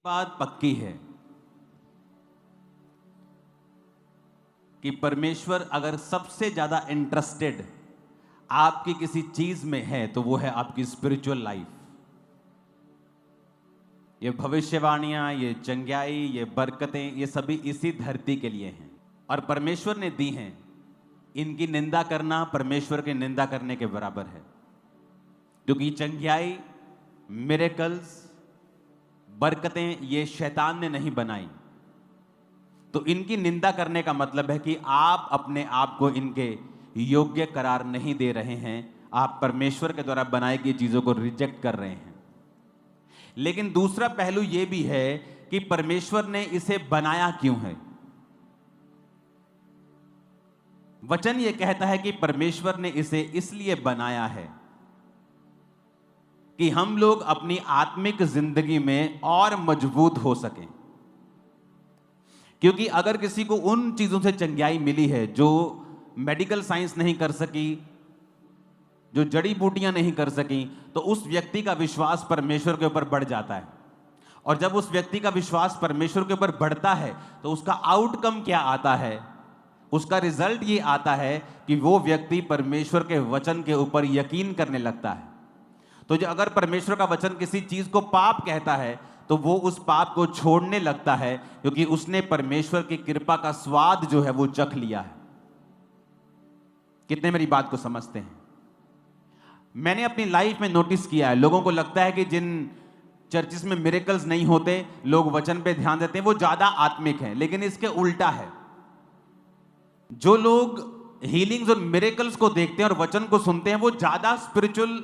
बात पक्की है कि परमेश्वर अगर सबसे ज्यादा इंटरेस्टेड आपकी किसी चीज में है तो वो है आपकी स्पिरिचुअल लाइफ। ये भविष्यवाणियां, ये चंगाई, ये बरकतें, ये सभी इसी धरती के लिए हैं और परमेश्वर ने दी हैं। इनकी निंदा करना परमेश्वर की निंदा करने के बराबर है, क्योंकि चंगाई, मिरेकल्स, बरकतें ये शैतान ने नहीं बनाई। तो इनकी निंदा करने का मतलब है कि आप अपने आप को इनके योग्य करार नहीं दे रहे हैं। आप परमेश्वर के द्वारा बनाई गई चीजों को रिजेक्ट कर रहे हैं। लेकिन दूसरा पहलू यह भी है कि परमेश्वर ने इसे बनाया क्यों है। वचन यह कहता है कि परमेश्वर ने इसे इसलिए बनाया है कि हम लोग अपनी आत्मिक जिंदगी में और मजबूत हो सकें। क्योंकि अगर किसी को उन चीजों से चंगाई मिली है जो मेडिकल साइंस नहीं कर सकी, जो जड़ी बूटियां नहीं कर सकी, तो उस व्यक्ति का विश्वास परमेश्वर के ऊपर बढ़ जाता है। और जब उस व्यक्ति का विश्वास परमेश्वर के ऊपर बढ़ता है तो उसका आउटकम क्या आता है? उसका रिजल्ट ये आता है कि वो व्यक्ति परमेश्वर के वचन के ऊपर यकीन करने लगता है। तो जो अगर परमेश्वर का वचन किसी चीज को पाप कहता है तो वो उस पाप को छोड़ने लगता है, क्योंकि उसने परमेश्वर की कृपा का स्वाद जो है वो चख लिया है। कितने मेरी बात को समझते हैं? मैंने अपनी लाइफ में नोटिस किया है, लोगों को लगता है कि जिन चर्चिस में मिरेकल्स नहीं होते, लोग वचन पे ध्यान देते हैं, वो ज्यादा आत्मिक हैं। लेकिन इसके उल्टा है। जो लोग हीलिंग्स और मिरेकल्स को देखते हैं और वचन को सुनते हैं, वो ज्यादा स्पिरिचुअल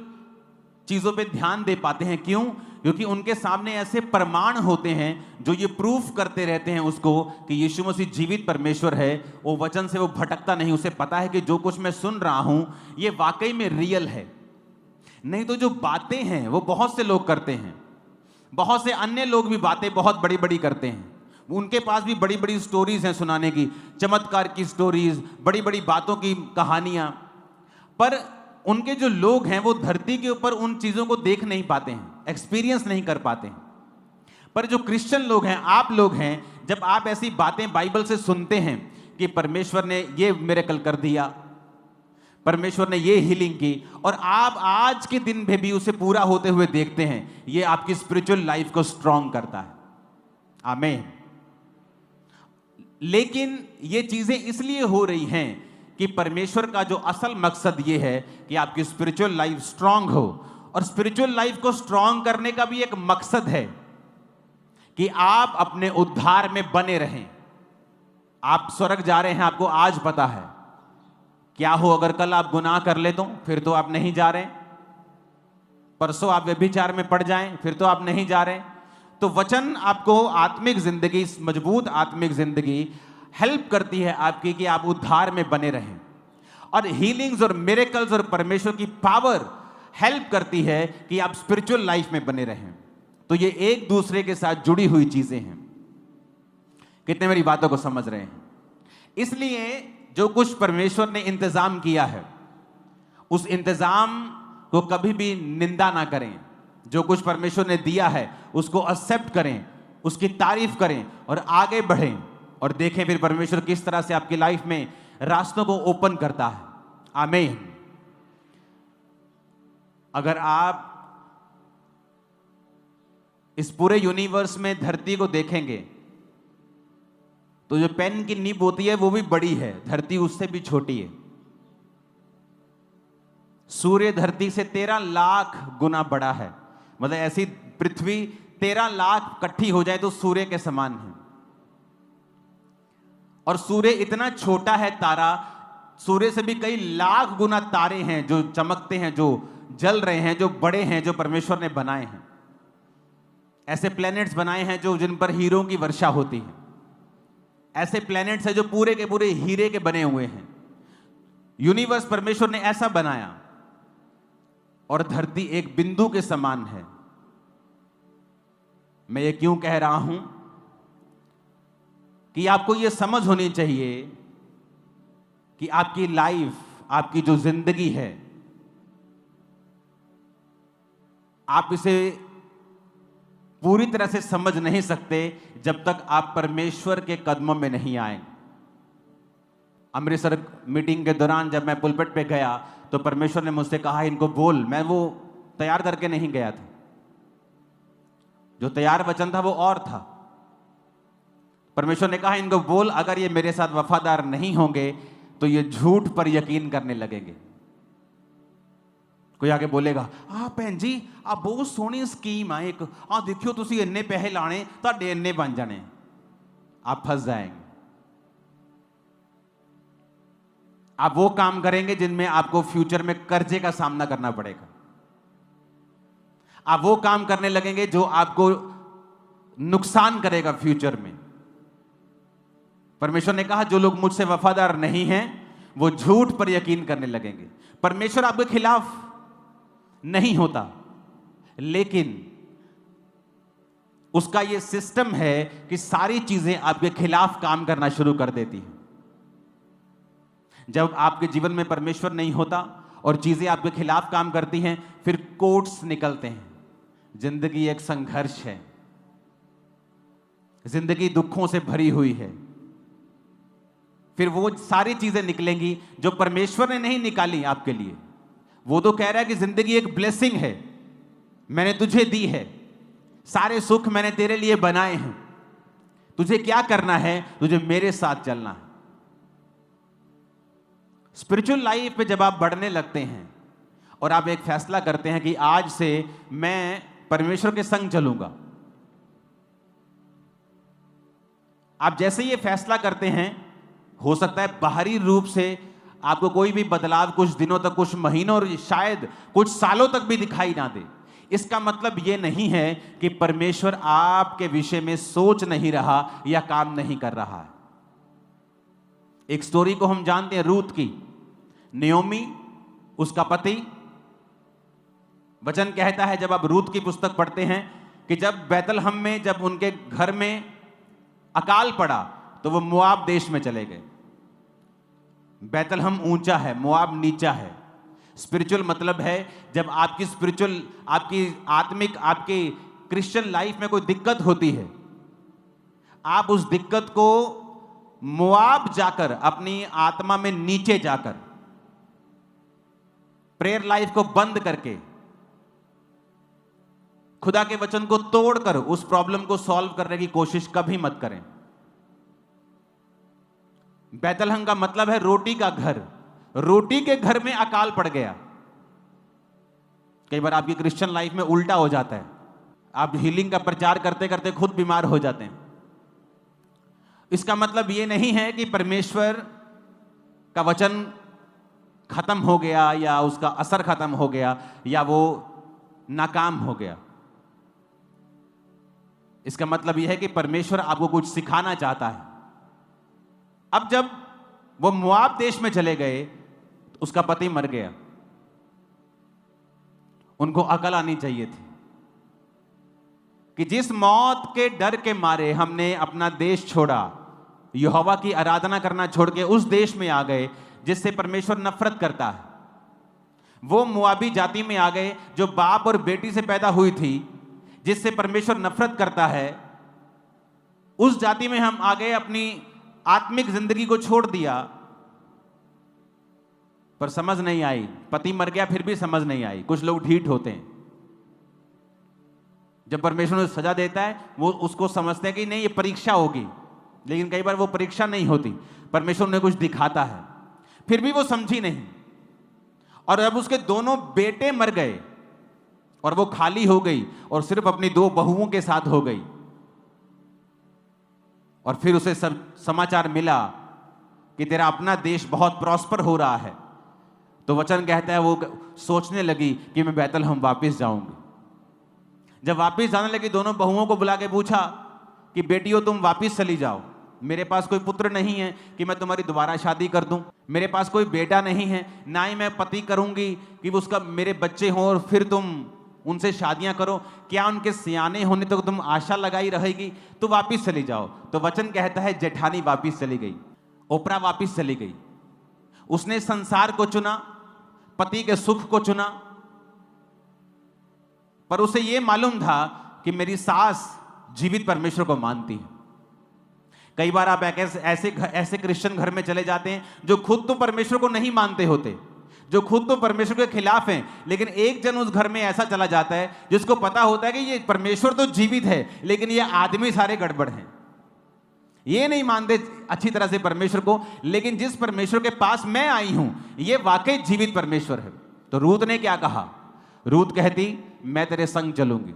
चीजों पे ध्यान दे पाते हैं। क्यों? क्योंकि उनके सामने ऐसे प्रमाण होते हैं जो ये प्रूफ करते रहते हैं उसको कि यीशु मसीह जीवित परमेश्वर है। वो वचन से वो भटकता नहीं। उसे पता है कि जो कुछ मैं सुन रहा हूं ये वाकई में रियल है। नहीं तो जो बातें हैं वो बहुत से लोग करते हैं, बहुत से अन्य लोग भी बातें बहुत बड़ी बड़ी करते हैं। उनके पास भी बड़ी बड़ी स्टोरीज हैं सुनाने की, चमत्कार की स्टोरीज, बड़ी बड़ी बातों की कहानियां। पर उनके जो लोग हैं वो धरती के ऊपर उन चीजों को देख नहीं पाते हैं, एक्सपीरियंस नहीं कर पाते हैं। पर जो क्रिश्चियन लोग हैं, आप लोग हैं, जब आप ऐसी बातें बाइबल से सुनते हैं कि परमेश्वर ने ये मिरेकल कर दिया, परमेश्वर ने ये हीलिंग की, और आप आज के दिन में भी उसे पूरा होते हुए देखते हैं, ये आपकी स्पिरिचुअल लाइफ को स्ट्रांग करता है। आमीन। लेकिन ये चीजें इसलिए हो रही हैं कि परमेश्वर का जो असल मकसद ये है कि आपकी स्पिरिचुअल लाइफ स्ट्रांग हो। और स्पिरिचुअल लाइफ को स्ट्रांग करने का भी एक मकसद है कि आप अपने उद्धार में बने रहें। आप स्वर्ग जा रहे हैं, आपको आज पता है। क्या हो अगर कल आप गुनाह कर ले तो फिर तो आप नहीं जा रहे। परसों आप व्यभिचार में पड़ जाएं, फिर तो आप नहीं जा रहे। तो वचन आपको आत्मिक जिंदगी, मजबूत आत्मिक जिंदगी हेल्प करती है आपकी कि आप उद्धार में बने रहें। और हीलिंग्स और मिरेकल्स और परमेश्वर की पावर हेल्प करती है कि आप स्पिरिचुअल लाइफ में बने रहें। तो ये एक दूसरे के साथ जुड़ी हुई चीजें हैं। कितने मेरी बातों को समझ रहे हैं? इसलिए जो कुछ परमेश्वर ने इंतजाम किया है, उस इंतजाम को कभी भी निंदा ना करें। जो कुछ परमेश्वर ने दिया है उसको एक्सेप्ट करें, उसकी तारीफ करें और आगे बढ़ें, और देखें फिर परमेश्वर किस तरह से आपकी लाइफ में रास्तों को ओपन करता है। आमीन। अगर आप इस पूरे यूनिवर्स में धरती को देखेंगे तो जो पेन की नीब होती है वो भी बड़ी है, धरती उससे भी छोटी है। सूर्य धरती से 13 लाख गुना बड़ा है। मतलब ऐसी पृथ्वी 13 लाख इकट्ठी हो जाए तो सूर्य के समान है। और सूर्य इतना छोटा है तारा, सूर्य से भी कई लाख गुना तारे हैं जो चमकते हैं, जो जल रहे हैं, जो बड़े हैं, जो परमेश्वर ने बनाए हैं। ऐसे प्लैनेट्स बनाए हैं जो जिन पर हीरों की वर्षा होती है। ऐसे प्लैनेट्स हैं जो पूरे के पूरे हीरे के बने हुए हैं। यूनिवर्स परमेश्वर ने ऐसा बनाया, और धरती एक बिंदु के समान है। मैं ये क्यों कह रहा हूं कि आपको ये समझ होनी चाहिए कि आपकी लाइफ, आपकी जो जिंदगी है, आप इसे पूरी तरह से समझ नहीं सकते जब तक आप परमेश्वर के कदमों में नहीं आएंगे। अमृतसर मीटिंग के दौरान जब मैं पुलपिट पे गया तो परमेश्वर ने मुझसे कहा इनको बोल। मैं वो तैयार करके नहीं गया था, जो तैयार वचन था वो और था। परमेश्वर ने कहा इनको बोल, अगर ये मेरे साथ वफादार नहीं होंगे तो ये झूठ पर यकीन करने लगेंगे। कोई आगे बोलेगा भैन जी आ बहुत सोहनी स्कीम है एक, देखियो तुसी इन्ने पैसे लाने तुहाडे इन्ने बन जाने। आप फंस जाएंगे। आप वो काम करेंगे जिनमें आपको फ्यूचर में कर्जे का सामना करना पड़ेगा। आप वो काम करने लगेंगे जो आपको नुकसान करेगा फ्यूचर में। परमेश्वर ने कहा जो लोग मुझसे वफादार नहीं हैं वो झूठ पर यकीन करने लगेंगे। परमेश्वर आपके खिलाफ नहीं होता, लेकिन उसका यह सिस्टम है कि सारी चीजें आपके खिलाफ काम करना शुरू कर देती हैं। जब आपके जीवन में परमेश्वर नहीं होता और चीजें आपके खिलाफ काम करती हैं, फिर कोट्स निकलते हैं। जिंदगी एक संघर्ष है, जिंदगी दुखों से भरी हुई है। फिर वो सारी चीजें निकलेंगी जो परमेश्वर ने नहीं निकाली आपके लिए। वो तो कह रहा है कि जिंदगी एक ब्लेसिंग है, मैंने तुझे दी है, सारे सुख मैंने तेरे लिए बनाए हैं, तुझे क्या करना है, तुझे मेरे साथ चलना है। स्पिरिचुअल लाइफ में जब आप बढ़ने लगते हैं और आप एक फैसला करते हैं कि आज से मैं परमेश्वर के संग चलूंगा, आप जैसे ये फैसला करते हैं, हो सकता है बाहरी रूप से आपको कोई भी बदलाव कुछ दिनों तक, कुछ महीनों और शायद कुछ सालों तक भी दिखाई ना दे। इसका मतलब यह नहीं है कि परमेश्वर आपके विषय में सोच नहीं रहा या काम नहीं कर रहा है। एक स्टोरी को हम जानते हैं, रूत की। नियोमी, उसका पति। वचन कहता है जब आप रूत की पुस्तक पढ़ते हैं कि जब बैतलहम में, जब उनके घर में अकाल पड़ा तो वो मोआब देश में चले गए। बैतलहम ऊंचा है, मोआब नीचा है। स्पिरिचुअल मतलब है जब आपकी स्पिरिचुअल, आपकी आत्मिक, आपकी क्रिश्चियन लाइफ में कोई दिक्कत होती है, आप उस दिक्कत को मोआब जाकर, अपनी आत्मा में नीचे जाकर, प्रेयर लाइफ को बंद करके, खुदा के वचन को तोड़कर उस प्रॉब्लम को सॉल्व करने की कोशिश कभी मत करें। बैतलहम का मतलब है रोटी का घर। रोटी के घर में अकाल पड़ गया। कई बार आपकी क्रिश्चियन लाइफ में उल्टा हो जाता है, आप हीलिंग का प्रचार करते करते खुद बीमार हो जाते हैं। इसका मतलब यह नहीं है कि परमेश्वर का वचन खत्म हो गया या उसका असर खत्म हो गया या वो नाकाम हो गया। इसका मतलब यह है कि परमेश्वर आपको कुछ सिखाना चाहता है। अब जब वो मोआब देश में चले गए, उसका पति मर गया। उनको अकल आनी चाहिए थी कि जिस मौत के डर के मारे हमने अपना देश छोड़ा, यहोवा की आराधना करना छोड़ के उस देश में आ गए जिससे परमेश्वर नफरत करता है। वो मोआबी जाति में आ गए जो बाप और बेटी से पैदा हुई थी, जिससे परमेश्वर नफरत करता है। उस जाति में हम आ गए, अपनी आत्मिक जिंदगी को छोड़ दिया, पर समझ नहीं आई। पति मर गया फिर भी समझ नहीं आई। कुछ लोग ढीठ होते हैं, जब परमेश्वर उन्हें सजा देता है वो उसको समझते हैं कि नहीं ये परीक्षा होगी, लेकिन कई बार वो परीक्षा नहीं होती, परमेश्वर उन्हें कुछ दिखाता है। फिर भी वो समझी नहीं, और जब उसके दोनों बेटे मर गए और वो खाली हो गई और सिर्फ अपनी 2 बहुओं के साथ हो गई, और फिर उसे सब समाचार मिला कि तेरा अपना देश बहुत प्रॉस्पर हो रहा है, तो वचन कहता है वो सोचने लगी कि मैं बैतलहम वापस जाऊंगी। जब वापस जाने लगी, दोनों बहुओं को बुला के पूछा कि बेटियों तुम वापस चली जाओ, मेरे पास कोई पुत्र नहीं है कि मैं तुम्हारी दोबारा शादी कर दूं, मेरे पास कोई बेटा नहीं है, ना ही मैं पति करूंगी कि उसका मेरे बच्चे हों और फिर तुम उनसे शादियां करो। क्या उनके सियाने होने तक तुम आशा लगाई रहेगी? तो वापिस चली जाओ। तो वचन कहता है जेठानी वापिस चली गई, ओपरा वापिस चली गई। उसने संसार को चुना, पति के सुख को चुना, पर उसे यह मालूम था कि मेरी सास जीवित परमेश्वर को मानती है। कई बार आप ऐसे क्रिश्चियन घर में चले जाते हैं जो खुद तो परमेश्वर को नहीं मानते होते, जो खुद तो परमेश्वर के खिलाफ हैं, लेकिन एक जन उस घर में ऐसा चला जाता है जिसको पता होता है कि ये परमेश्वर तो जीवित है, लेकिन ये आदमी सारे गड़बड़ हैं, ये नहीं मानते अच्छी तरह से परमेश्वर को, लेकिन जिस परमेश्वर के पास मैं आई हूं ये वाकई जीवित परमेश्वर है। तो रूत ने क्या कहा? रूत कहती, मैं तेरे संग चलूंगी,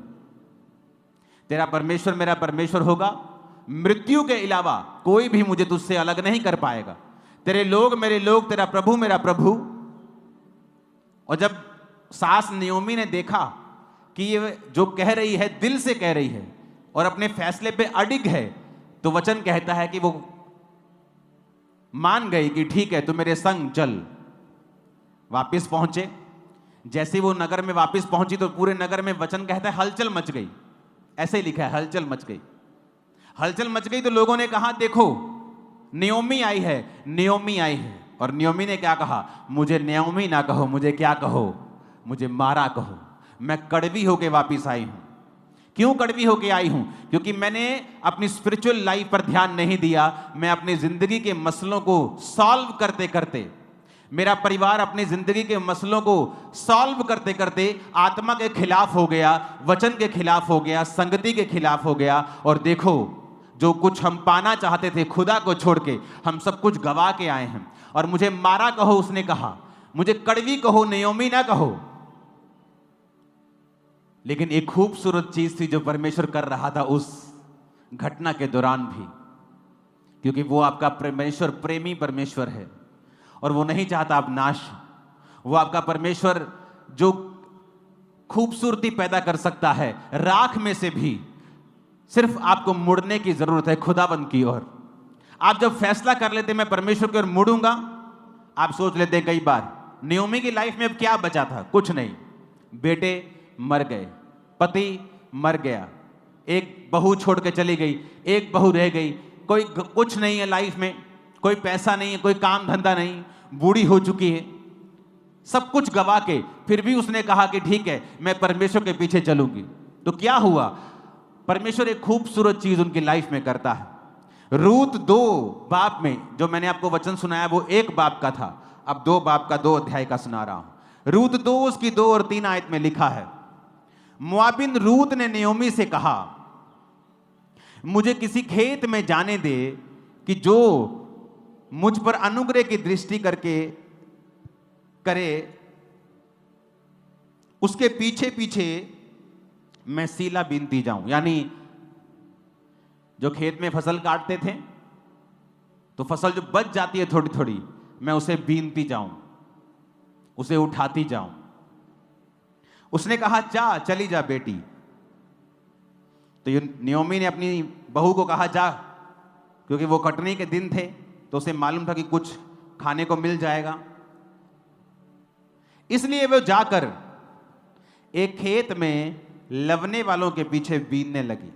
तेरा परमेश्वर मेरा परमेश्वर होगा, मृत्यु के अलावा कोई भी मुझे तुझसे अलग नहीं कर पाएगा, तेरे लोग मेरे लोग, तेरा प्रभु मेरा प्रभु। और जब सास नयोमी ने देखा कि ये जो कह रही है दिल से कह रही है और अपने फैसले पे अडिग है, तो वचन कहता है कि वो मान गई कि ठीक है, तू मेरे संग चल। वापिस पहुंचे। जैसे वो नगर में वापिस पहुंची तो पूरे नगर में वचन कहता है हलचल मच गई। ऐसे ही लिखा है, हलचल मच गई। हलचल मच गई तो लोगों ने कहा, देखो नयोमी आई है, नयोमी आई है। और नयोमी ने क्या कहा? मुझे नयोमी ना कहो, मुझे क्या कहो? मुझे मारा कहो। मैं कड़वी होके वापिस आई हूं। क्यों कड़वी होके आई हूं? क्योंकि मैंने अपनी स्पिरिचुअल लाइफ पर ध्यान नहीं दिया। मैं अपनी जिंदगी के मसलों को सॉल्व करते करते, मेरा परिवार अपनी जिंदगी के मसलों को सॉल्व करते करते आत्मा के खिलाफ हो गया, वचन के खिलाफ हो गया, संगति के खिलाफ हो गया। और देखो, जो कुछ हम पाना चाहते थे खुदा को छोड़ के, हम सब कुछ गवा के आए हैं। और मुझे मारा कहो, उसने कहा, मुझे कड़वी कहो, नयोमी ना कहो। लेकिन एक खूबसूरत चीज थी जो परमेश्वर कर रहा था उस घटना के दौरान भी, क्योंकि वो आपका परमेश्वर प्रेमी परमेश्वर है और वो नहीं चाहता आप नाश हो। वो आपका परमेश्वर जो खूबसूरती पैदा कर सकता है राख में से भी, सिर्फ आपको मुड़ने की जरूरत है खुदाबंद की ओर। आप जब फैसला कर लेते मैं परमेश्वर की ओर मुड़ूंगा, आप सोच लेते कई बार नयोमी की लाइफ में अब क्या बचा था? कुछ नहीं। बेटे मर गए, पति मर गया, एक बहू छोड़ के चली गई, एक बहू रह गई, कोई कुछ नहीं है लाइफ में, कोई पैसा नहीं है, कोई काम धंधा नहीं, बूढ़ी हो चुकी है, सब कुछ गवा के फिर भी उसने कहा कि ठीक है मैं परमेश्वर के पीछे चलूंगी। तो क्या हुआ? परमेश्वर एक खूबसूरत चीज उनकी लाइफ में करता है। रूत 2 बाप में, जो मैंने आपको वचन सुनाया वो 1 बाप का था, अब 2 बाप का 2 अध्याय का सुना रहा हूं। रूत 2 उसकी 2 और 3 आयत में लिखा है, मोआबिन रूत ने नयोमी से कहा, मुझे किसी खेत में जाने दे कि जो मुझ पर अनुग्रह की दृष्टि करके करे, उसके पीछे पीछे मैं सीला बीनती जाऊं। यानी जो खेत में फसल काटते थे तो फसल जो बच जाती है थोड़ी थोड़ी, मैं उसे बीनती जाऊं, उसे उठाती जाऊं। उसने कहा जा, चली जा बेटी। तो नयोमी ने अपनी बहू को कहा जा, क्योंकि वो कटनी के दिन थे तो उसे मालूम था कि कुछ खाने को मिल जाएगा। इसलिए वो जाकर एक खेत में लवने वालों के पीछे बीनने लगी।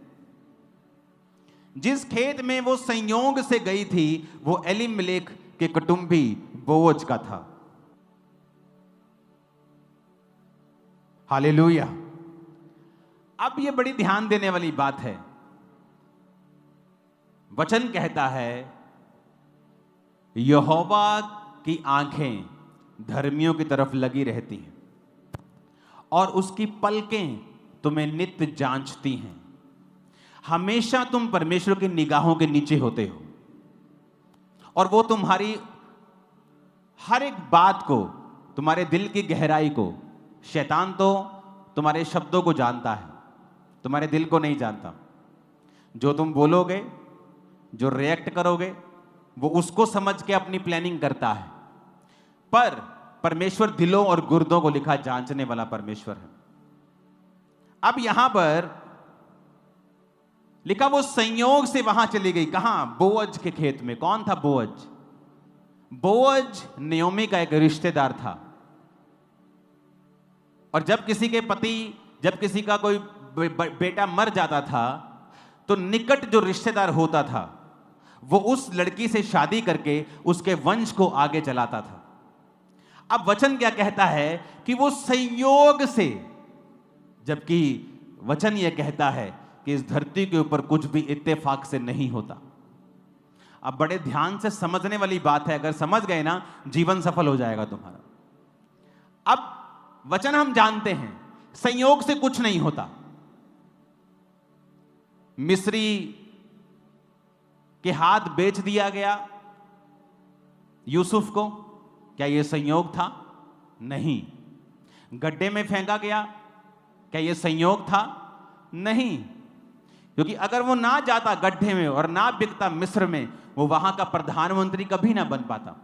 जिस खेत में वो संयोग से गई थी वो एलीमेलेक के कुटुंबी बोअज का था। हालेलुया। अब ये बड़ी ध्यान देने वाली बात है। वचन कहता है यहोवा की आंखें धर्मियों की तरफ लगी रहती हैं और उसकी पलकें तुम्हें नित्य जांचती हैं। हमेशा तुम परमेश्वर की निगाहों के नीचे होते हो और वो तुम्हारी हर एक बात को, तुम्हारे दिल की गहराई को, शैतान तो तुम्हारे शब्दों को जानता है, तुम्हारे दिल को नहीं जानता। जो तुम बोलोगे, जो रिएक्ट करोगे, वो उसको समझ के अपनी प्लानिंग करता है। पर परमेश्वर दिलों और गुर्दों को लिखा जांचने वाला परमेश्वर है। अब यहां पर लिखा वो संयोग से वहां चली गई। कहां? बोअज के खेत में। कौन था बोअज? बोअज नयोमी का एक रिश्तेदार था। और जब किसी के पति, जब किसी का कोई बेटा मर जाता था तो निकट जो रिश्तेदार होता था वो उस लड़की से शादी करके उसके वंश को आगे चलाता था। अब वचन क्या कहता है कि वो संयोग से, जबकि वचन यह कहता है कि इस धरती के ऊपर कुछ भी इत्तेफाक से नहीं होता। अब बड़े ध्यान से समझने वाली बात है, अगर समझ गए ना जीवन सफल हो जाएगा तुम्हारा। अब वचन हम जानते हैं संयोग से कुछ नहीं होता। मिस्री के हाथ बेच दिया गया यूसुफ को, क्या यह संयोग था? नहीं। गड्ढे में फेंका गया, क्या यह संयोग था? नहीं। क्योंकि अगर वो ना जाता गड्ढे में और ना बिकता मिस्र में, वो वहां का प्रधानमंत्री कभी ना बन पाता।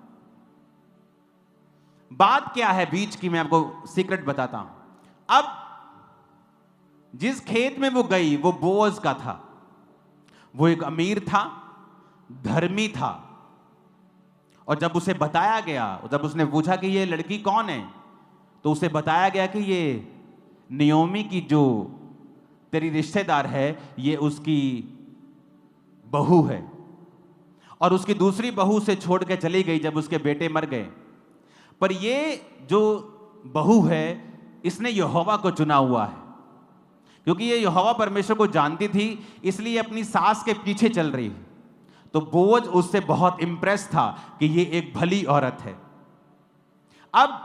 बात क्या है बीच की, मैं आपको सीक्रेट बताता हूं। अब जिस खेत में वो गई वो बोअज का था। वो एक अमीर था, धर्मी था, और जब उसे बताया गया, जब उसने पूछा कि ये लड़की कौन है, तो उसे बताया गया कि ये नियोमी की जो तेरी रिश्तेदार है, ये उसकी बहू है, और उसकी दूसरी बहू से छोड़ के चली गई जब उसके बेटे मर गए। पर ये जो बहू है, इसने यहोवा को चुना हुआ है। क्योंकि ये यहोवा परमेश्वर को जानती थी, इसलिए अपनी सास के पीछे चल रही है। तो बोअज उससे बहुत इंप्रेस था कि ये एक भली औरत है। अब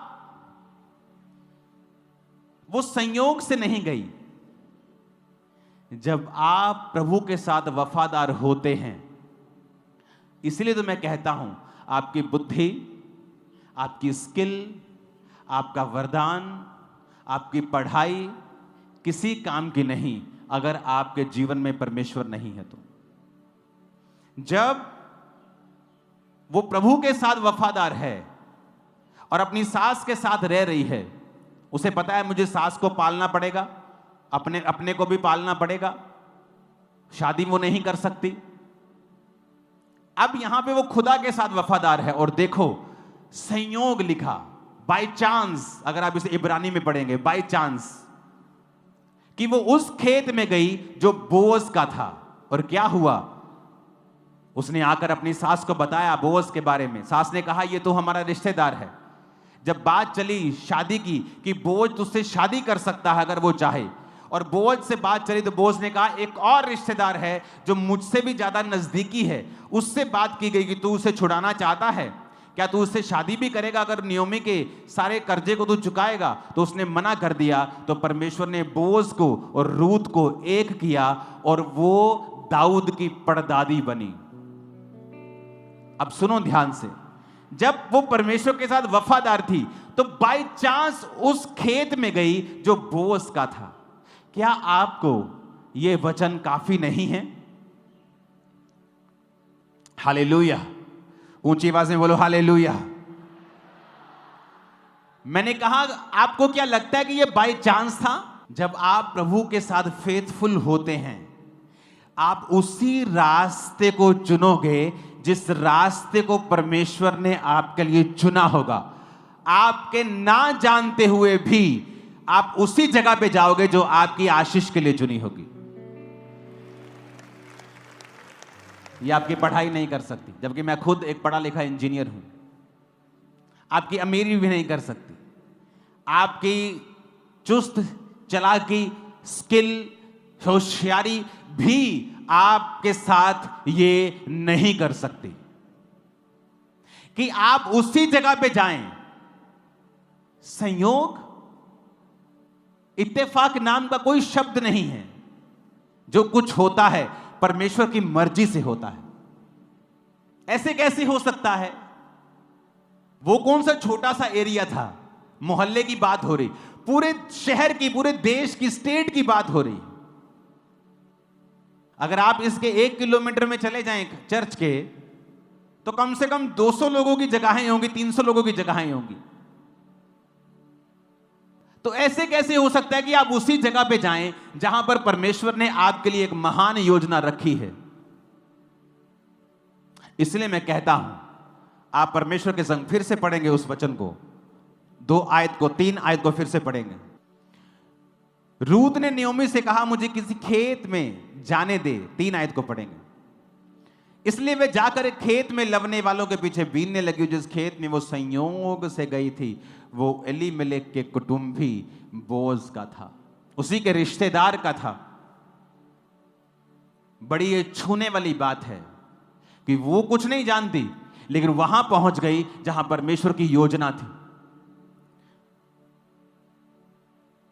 वो संयोग से नहीं गई। जब आप प्रभु के साथ वफादार होते हैं, इसलिए तो मैं कहता हूं, आपकी बुद्धि, आपकी स्किल, आपका वरदान, आपकी पढ़ाई किसी काम की नहीं अगर आपके जीवन में परमेश्वर नहीं है तो। जब वो प्रभु के साथ वफादार है और अपनी सास के साथ रह रही है, उसे पता है मुझे सास को पालना पड़ेगा, अपने को भी पालना पड़ेगा, शादी वो नहीं कर सकती। अब यहां पे वो खुदा के साथ वफादार है, और देखो संयोग लिखा, बाय चांस, अगर आप इसे इब्रानी में पढ़ेंगे, बाय चांस, कि वो उस खेत में गई जो बोअज का था। और क्या हुआ, उसने आकर अपनी सास को बताया बोअज के बारे में। सास ने कहा ये तो हमारा रिश्तेदार है। जब बात चली शादी की कि बोअज तुझसे शादी कर सकता है अगर वो चाहे, और बोअज से बात चली तो बोअज ने कहा एक और रिश्तेदार है जो मुझसे भी ज्यादा नजदीकी है, उससे बात की गई कि तू उसे छुड़ाना चाहता है, क्या तू उससे शादी भी करेगा अगर नियोमी के सारे कर्जे को तू चुकाएगा? तो उसने मना कर दिया। तो परमेश्वर ने बोअज को और रूत को एक किया, और वो दाऊद की परदादी बनी। अब सुनो ध्यान से, जब वो परमेश्वर के साथ वफादार थी तो बाय चांस उस खेत में गई जो बोअज का था। क्या आपको ये वचन काफी नहीं है? हालेलुया, ऊंची आवाज में बोलो हालेलुया। मैंने कहा आपको क्या लगता है कि ये बाय चांस था? जब आप प्रभु के साथ फेथफुल होते हैं, आप उसी रास्ते को चुनोगे जिस रास्ते को परमेश्वर ने आपके लिए चुना होगा। आपके ना जानते हुए भी आप उसी जगह पे जाओगे जो आपकी आशीष के लिए चुनी होगी। ये आपकी पढ़ाई नहीं कर सकती, जबकि मैं खुद एक पढ़ा लिखा इंजीनियर हूं। आपकी अमीरी भी नहीं कर सकती, आपकी चुस्त चालाकी, स्किल, होशियारी भी आपके साथ ये नहीं कर सकती कि आप उसी जगह पे जाएं। संयोग, इत्तेफाक नाम का कोई शब्द नहीं है। जो कुछ होता है परमेश्वर की मर्जी से होता है। ऐसे कैसे हो सकता है? वो कौन सा छोटा सा एरिया था, मोहल्ले की बात हो रही, पूरे शहर की, पूरे देश की, स्टेट की बात हो रही। अगर आप इसके 1 किलोमीटर में चले जाएं चर्च के, तो कम से कम 200 लोगों की जगहें होंगी, 300 लोगों की जगहें होंगी। तो ऐसे कैसे हो सकता है कि आप उसी जगह पे जाएं जहां पर परमेश्वर ने आपके लिए एक महान योजना रखी है? इसलिए मैं कहता हूं, आप परमेश्वर के संग फिर से पढ़ेंगे उस वचन को, 2 आयत को, 3 आयत को फिर से पढ़ेंगे। रूत ने नियोमी से कहा मुझे किसी खेत में जाने दे, 3 आयत को पढ़ेंगे। इसलिए वे जाकर एक खेत में लवने वालों के पीछे बीनने लगी। जिस खेत में वो संयोग से गई थी वो एलीमेलेक के कुटुंबी बोअज का था। उसी के रिश्तेदार का था। बड़ी ये छूने वाली बात है कि वो कुछ नहीं जानती, लेकिन वहां पहुंच गई जहां परमेश्वर की योजना थी।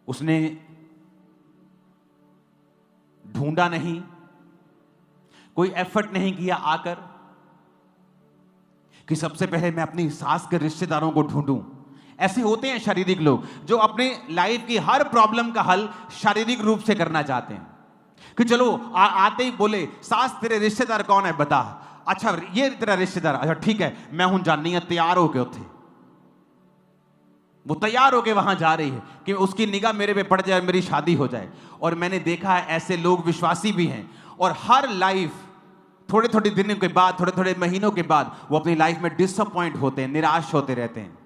उसने ढूंढा नहीं, कोई एफर्ट नहीं किया आकर कि सबसे पहले मैं अपनी सास के रिश्तेदारों को ढूंढूं। ऐसे होते हैं शारीरिक लोग जो अपने लाइफ की हर प्रॉब्लम का हल शारीरिक रूप से करना चाहते हैं कि चलो आते ही बोले, सास तेरे रिश्तेदार कौन है बता। अच्छा ये तेरा रिश्तेदार, अच्छा ठीक है मैं हूं जाननी है। तैयार होके उठे, वो तैयार होके वहां जा रही है कि उसकी निगाह मेरे पे पड़ जाए, मेरी शादी हो जाए। और मैंने देखा है ऐसे लोग विश्वासी भी हैं, और हर लाइफ थोड़े थोड़े दिनों के बाद, थोड़े थोड़े महीनों के बाद वो अपनी लाइफ में डिसअपॉइंट होते हैं, निराश होते रहते हैं।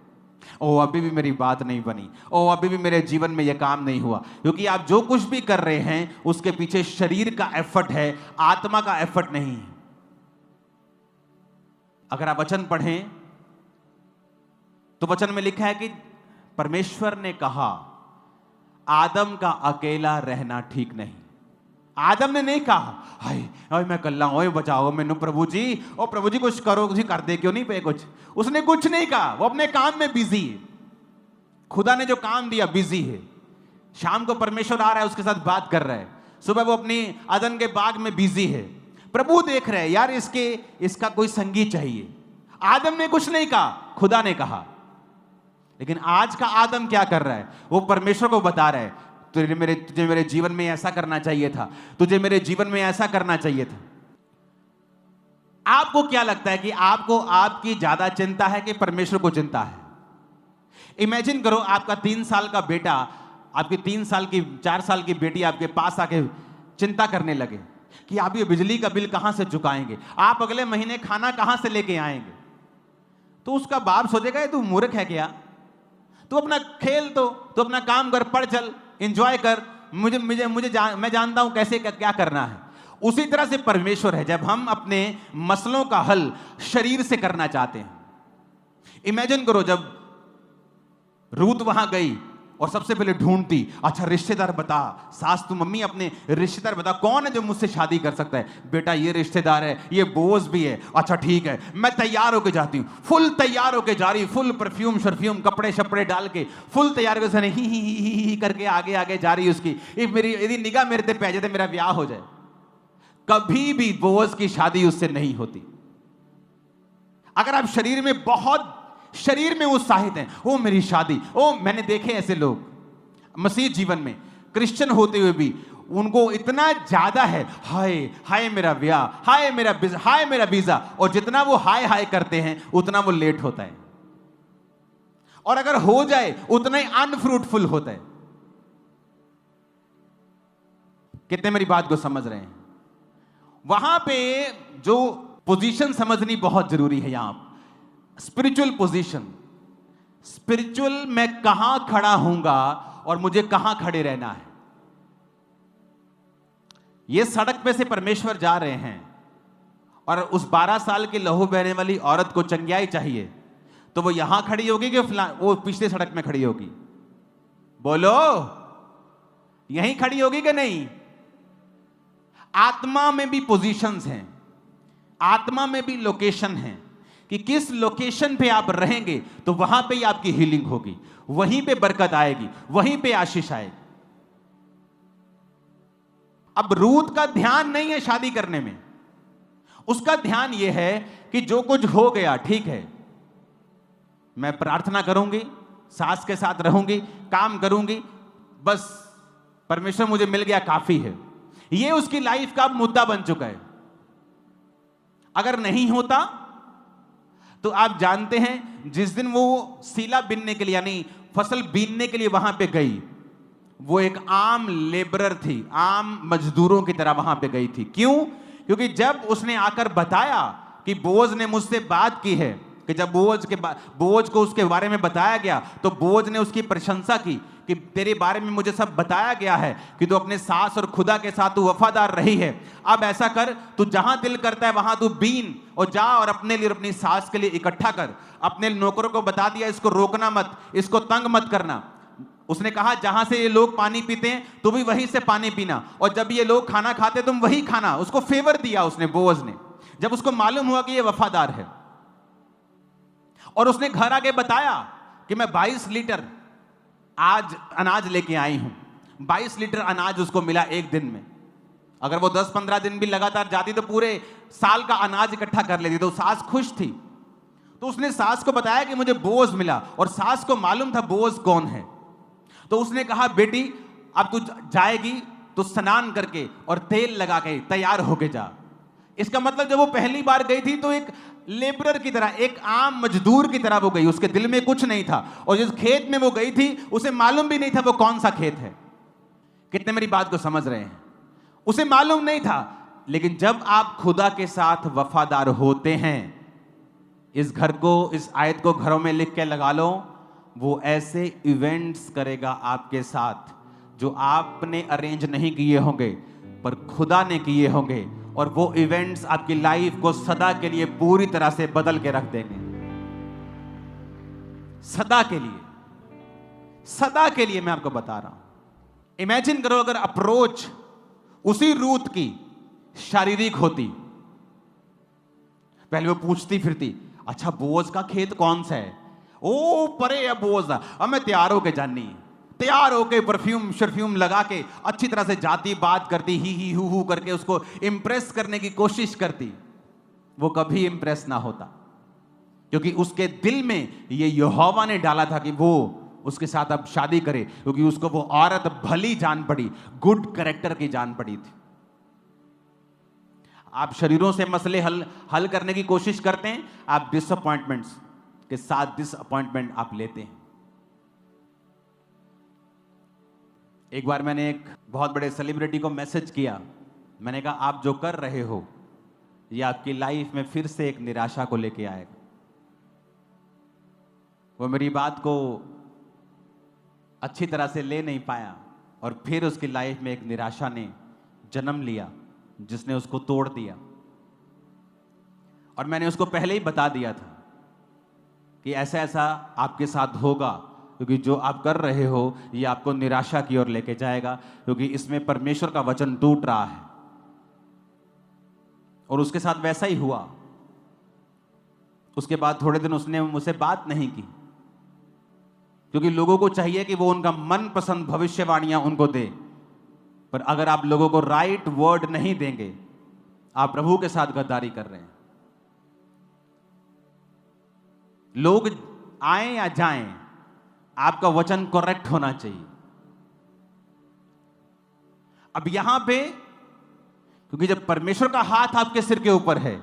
ओ अभी भी मेरी बात नहीं बनी, ओ अभी भी मेरे जीवन में यह काम नहीं हुआ। क्योंकि आप जो कुछ भी कर रहे हैं उसके पीछे शरीर का एफर्ट है, आत्मा का एफर्ट नहीं है। अगर आप वचन पढ़ें तो वचन में लिखा है कि परमेश्वर ने कहा आदम का अकेला रहना ठीक नहीं। आदम ने नहीं कहा हाय हाय मैं कल्ला ओए बचाओ मैनू प्रभु जी, ओ प्रभु जी कुछ करो, कुछ कर दे, क्यों नहीं पे कुछ। उसने कुछ नहीं कहा, वो अपने काम में बिजी है। खुदा ने जो काम दिया बिजी है। शाम को परमेश्वर आ रहा है, उसके साथ बात कर रहा है। सुबह वो अपनी अदन के बाग में बिजी है। प्रभु देख रहे हैं यार इसका कोई संगी चाहिए। आदम ने कुछ नहीं कहा, खुदा ने कहा। लेकिन आज का आदम क्या कर रहा है? वो परमेश्वर को बता रहा है तुझे मेरे जीवन में ऐसा करना चाहिए था, तुझे मेरे जीवन में ऐसा करना चाहिए था। आपको क्या लगता है कि आपको आपकी ज्यादा चिंता है कि परमेश्वर को चिंता है? इमेजिन करो आपका 3 साल का बेटा, आपकी 3 साल की 4 साल की बेटी आपके पास आके चिंता करने लगे कि आप ये बिजली का बिल कहां से चुकाएंगे, आप अगले महीने खाना कहां से लेके आएंगे। तो उसका बाप सोचेगा तू मूर्ख है क्या, तू अपना खेल, तो तू अपना काम कर, पढ़ चल, एंजॉय कर, मैं जानता हूं कैसे क्या करना है। उसी तरह से परमेश्वर है। जब हम अपने मसलों का हल शरीर से करना चाहते हैं, इमेजिन करो जब रूत वहां गई और सबसे पहले ढूंढती, अच्छा रिश्तेदार बता, सास तू मम्मी अपने रिश्तेदार बता कौन है जो मुझसे शादी कर सकता है। बेटा ये रिश्तेदार है, ये बोझ भी है, अच्छा ठीक है। मैं तैयार होके जाती हूँ, फुल तैयार होके जा रही, फुल परफ्यूम शर्फ्यूम कपड़े शपड़े डाल के फुल तैयार होकर ही करके आगे आगे जा रही उसकी। यदि निगाह मेरे पे पै जाए मेरा ब्याह हो जाए। कभी भी बोझ की शादी उससे नहीं होती। अगर आप शरीर में उत्साहित हैं, ओ मेरी शादी, ओ मैंने देखे ऐसे लोग मसीह जीवन में क्रिश्चियन होते हुए भी उनको इतना ज्यादा है हाय हाय मेरा ब्याह, हाय मेरा वीजा, और जितना वो हाय हाय करते हैं उतना वो लेट होता है, और अगर हो जाए उतना ही अनफ्रूटफुल होता है। कितने मेरी बात को समझ रहे हैं? वहां पे जो पोजीशन समझनी बहुत जरूरी है। यहां स्पिरिचुअल पोजीशन, स्पिरिचुअल मैं कहां खड़ा हूंगा और मुझे कहां खड़े रहना है। ये सड़क पे से परमेश्वर जा रहे हैं और उस 12 साल की लहू बहने वाली औरत को चंगियाई चाहिए, तो वो यहां खड़ी होगी कि वो पिछले सड़क में खड़ी होगी? बोलो, यहीं खड़ी होगी कि नहीं? आत्मा में भी पोजीशंस हैं, आत्मा में भी लोकेशन है कि किस लोकेशन पे आप रहेंगे तो वहां पे ही आपकी हीलिंग होगी, वहीं पे बरकत आएगी, वहीं पे आशीष आएगी। अब रूत का ध्यान नहीं है शादी करने में, उसका ध्यान यह है कि जो कुछ हो गया ठीक है, मैं प्रार्थना करूंगी, सास के साथ रहूंगी, काम करूंगी, बस परमेश्वर मुझे मिल गया काफी है। यह उसकी लाइफ का मुद्दा बन चुका है। अगर नहीं होता तो आप जानते हैं जिस दिन वो सीला बीनने के लिए यानी फसल बीनने के लिए वहां पे गई, वो एक आम लेबरर थी, आम मजदूरों की तरह वहां पे गई थी। क्यों? क्योंकि जब उसने आकर बताया कि बोझ ने मुझसे बात की है, कि जब बोझ को उसके बारे में बताया गया तो बोझ ने उसकी प्रशंसा की कि तेरे बारे में मुझे सब बताया गया है कि तू अपने सास और खुदा के साथ तू वफादार रही है। अब ऐसा कर, तू जहां दिल करता है वहां तू बीन और जा और अपने लिए और अपनी सास के लिए इकट्ठा कर। अपने नौकरों को बता दिया इसको रोकना मत, इसको तंग मत करना। उसने कहा जहां से ये लोग पानी पीते हैं तो भी वहीं से पानी पीना, और जब ये लोग खाना खाते तुम वही खाना। उसको फेवर दिया उसने, बोअज ने, जब उसको मालूम हुआ कि ये वफादार है। और उसने घर आके बताया कि मैं 22 लीटर आज अनाज लेके आई हूं। 22 लीटर अनाज उसको मिला एक दिन में। अगर वो 10-15 दिन भी लगातार जाती तो पूरे साल का अनाज इकट्ठा कर लेती। तो सास खुश थी। तो उसने सास को बताया कि मुझे बोअज मिला, और सास को मालूम था बोअज कौन है। तो उसने कहा बेटी अब तू जाएगी तो स्नान करके और तेल लगा के तैयार होके जा। इसका मतलब जब वो पहली बार गई थी तो एक लेबरर की तरह, एक आम मजदूर की तरह वो गई। उसके दिल में कुछ नहीं था, और जिस खेत में वो गई थी उसे मालूम भी नहीं था वो कौन सा खेत है। कितने मेरी बात को समझ रहे हैं? उसे मालूम नहीं था। लेकिन जब आप खुदा के साथ वफादार होते हैं, इस घर को, इस आयत को घरों में लिख के लगा लो, वो ऐसे इवेंट्स करेगा आपके साथ जो आपने अरेंज नहीं किए होंगे पर खुदा ने किए होंगे, और वो इवेंट्स आपकी लाइफ को सदा के लिए पूरी तरह से बदल के रख देंगे। सदा के लिए, सदा के लिए मैं आपको बता रहा हूं। इमेजिन करो अगर अप्रोच उसी रूत की शारीरिक होती। पहले वो पूछती फिरती, अच्छा बोअज का खेत कौन सा है? ओ परे है बोअज। अब मैं तैयार होके जानी, तैयार होके परफ्यूम शर्फ्यूम लगा के अच्छी तरह से जाती, बात करती, ही हु करके उसको इंप्रेस करने की कोशिश करती। वो कभी इंप्रेस ना होता, क्योंकि उसके दिल में ये यहोवा ने डाला था कि वो उसके साथ अब शादी करे, क्योंकि उसको वो औरत भली जान पड़ी, गुड कैरेक्टर की जान पड़ी थी। आप शरीरों से मसले हल करने की कोशिश करते हैं, आप डिसअपॉइंटमेंट्स के साथ डिसअपॉइंटमेंट आप लेते हैं। एक बार मैंने एक बहुत बड़े सेलिब्रिटी को मैसेज किया। मैंने कहा आप जो कर रहे हो ये आपकी लाइफ में फिर से एक निराशा को लेके आएगा। वो मेरी बात को अच्छी तरह से ले नहीं पाया, और फिर उसकी लाइफ में एक निराशा ने जन्म लिया जिसने उसको तोड़ दिया। और मैंने उसको पहले ही बता दिया था कि ऐसा ऐसा आपके साथ होगा, क्योंकि जो आप कर रहे हो ये आपको निराशा की ओर लेके जाएगा, क्योंकि इसमें परमेश्वर का वचन टूट रहा है। और उसके साथ वैसा ही हुआ। उसके बाद थोड़े दिन उसने मुझसे बात नहीं की, क्योंकि लोगों को चाहिए कि वो उनका मनपसंद भविष्यवाणियां उनको दे। पर अगर आप लोगों को राइट वर्ड नहीं देंगे, आप प्रभु के साथ गद्दारी कर रहे हैं। लोग आए या जाएं, आपका वचन करेक्ट होना चाहिए। अब यहां पे, क्योंकि जब परमेश्वर का हाथ आपके सिर के ऊपर है,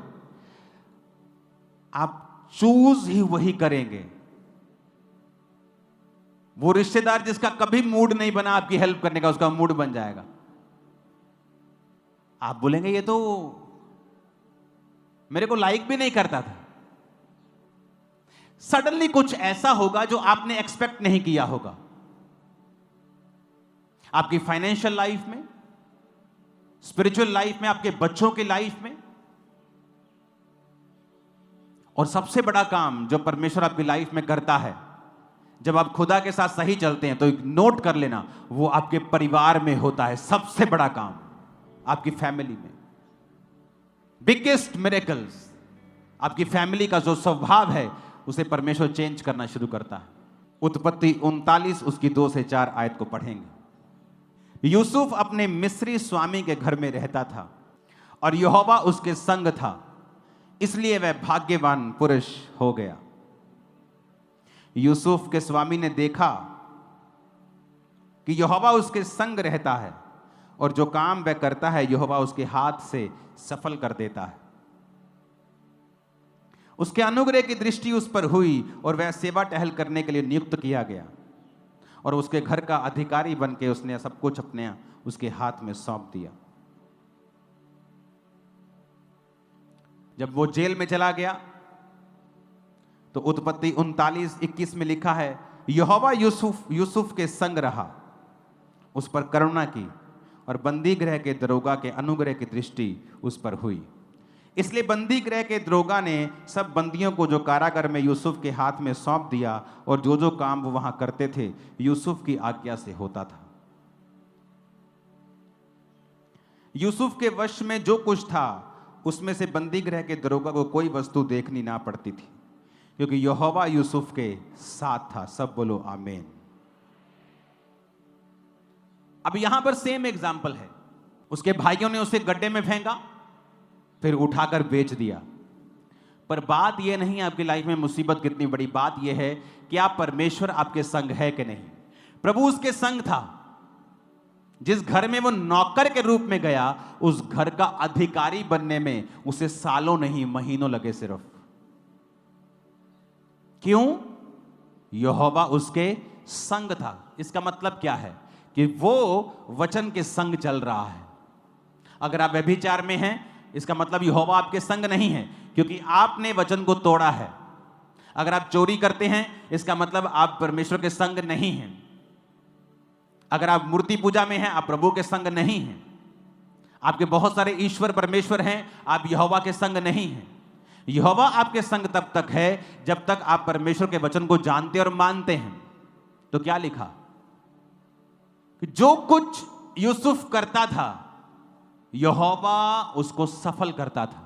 आप चूज ही वही करेंगे। वो रिश्तेदार जिसका कभी मूड नहीं बना आपकी हेल्प करने का, उसका मूड बन जाएगा। आप बोलेंगे ये तो मेरे को लाइक भी नहीं करता था। सडनली कुछ ऐसा होगा जो आपने एक्सपेक्ट नहीं किया होगा, आपकी फाइनेंशियल लाइफ में, स्पिरिचुअल लाइफ में, आपके बच्चों की लाइफ में। और सबसे बड़ा काम जो परमेश्वर आपकी लाइफ में करता है, जब आप खुदा के साथ सही चलते हैं, तो एक नोट कर लेना, वो आपके परिवार में होता है। सबसे बड़ा काम आपकी फैमिली में। बिगेस्ट मिरेकल्स आपकी फैमिली का जो स्वभाव है उसे परमेश्वर चेंज करना शुरू करता है। उत्पत्ति 39 उसकी 2 से 4 आयत को पढ़ेंगे। यूसुफ अपने मिस्री स्वामी के घर में रहता था और यहोवा उसके संग था, इसलिए वह भाग्यवान पुरुष हो गया। यूसुफ के स्वामी ने देखा कि यहोवा उसके संग रहता है और जो काम वह करता है यहोवा उसके हाथ से सफल कर देता है। उसके अनुग्रह की दृष्टि उस पर हुई और वह सेवा टहल करने के लिए नियुक्त किया गया और उसके घर का अधिकारी बनके उसने सब कुछ अपने उसके हाथ में सौंप दिया। जब वो जेल में चला गया तो उत्पत्ति 39:21 में लिखा है, यहोवा यूसुफ के संग रहा, उस पर करुणा की और बंदी गृह के दरोगा के अनुग्रह की दृष्टि उस पर हुई। इसलिए बंदी गृह के दरोगा ने सब बंदियों को जो कारागार में यूसुफ के हाथ में सौंप दिया, और जो जो काम वो वहां करते थे यूसुफ की आज्ञा से होता था। यूसुफ के वश में जो कुछ था उसमें से बंदी गृह के दरोगा को कोई वस्तु देखनी ना पड़ती थी, क्योंकि यहोवा यूसुफ के साथ था। सब बोलो आमीन। अब यहां पर सेम एग्जाम्पल है। उसके भाइयों ने उसे गड्ढे में फेंका, फिर उठाकर बेच दिया। पर बात यह नहीं, आपकी लाइफ में मुसीबत कितनी बड़ी, बात यह है कि आप परमेश्वर आपके संग है कि नहीं। प्रभु उसके संग था। जिस घर में वो नौकर के रूप में गया, उस घर का अधिकारी बनने में उसे सालों नहीं महीनों लगे सिर्फ। क्यों? यहोवा उसके संग था। इसका मतलब क्या है कि वो वचन के संग चल रहा है। अगर आप व्यभिचार में हैं, इसका मतलब यहोवा आपके संग नहीं है, क्योंकि आपने वचन को तोड़ा है। अगर आप चोरी करते हैं, इसका मतलब आप परमेश्वर के संग नहीं हैं। अगर आप मूर्ति पूजा में हैं, आप प्रभु के संग नहीं हैं। आपके बहुत सारे ईश्वर परमेश्वर हैं, आप यहोवा के संग नहीं हैं। यहोवा आपके संग तब तक है जब तक आप परमेश्वर के वचन को जानते और मानते हैं। तो क्या लिखा? जो कुछ यूसुफ करता था, यहोवा उसको सफल करता था।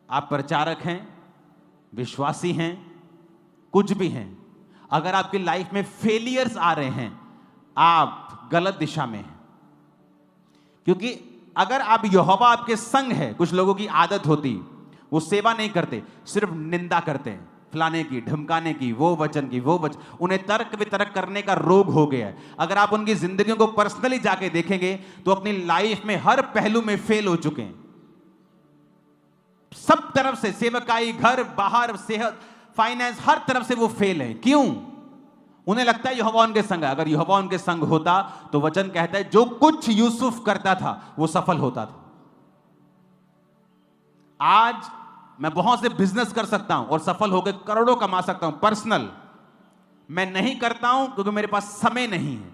आप प्रचारक हैं, विश्वासी हैं, कुछ भी हैं, अगर आपकी लाइफ में फेलियर्स आ रहे हैं, आप गलत दिशा में हैं। क्योंकि अगर आप यहोवा आपके संग है, कुछ लोगों की आदत होती, वो सेवा नहीं करते, सिर्फ निंदा करते हैं, फलाने की, ढमकाने की, वो वचन की, वो वचन। उन्हें तर्क वितर्क करने का रोग हो गया है। अगर आप उनकी जिंदगियों को पर्सनली जाके देखेंगे तो अपनी लाइफ में हर पहलू में फेल हो चुके हैं। सब तरफ से, सेवकाई, घर बाहर, सेहत, फाइनेंस, हर तरफ से वो फेल है। क्यों? उन्हें लगता है यहोवा उनके संग है। अगर यहोवा उनके संग होता तो वचन कहता है जो कुछ यूसुफ करता था वो सफल होता था। आज मैं बहुत से बिजनेस कर सकता हूं और सफल होकर करोड़ों कमा सकता हूं पर्सनल। मैं नहीं करता हूं क्योंकि मेरे पास समय नहीं है।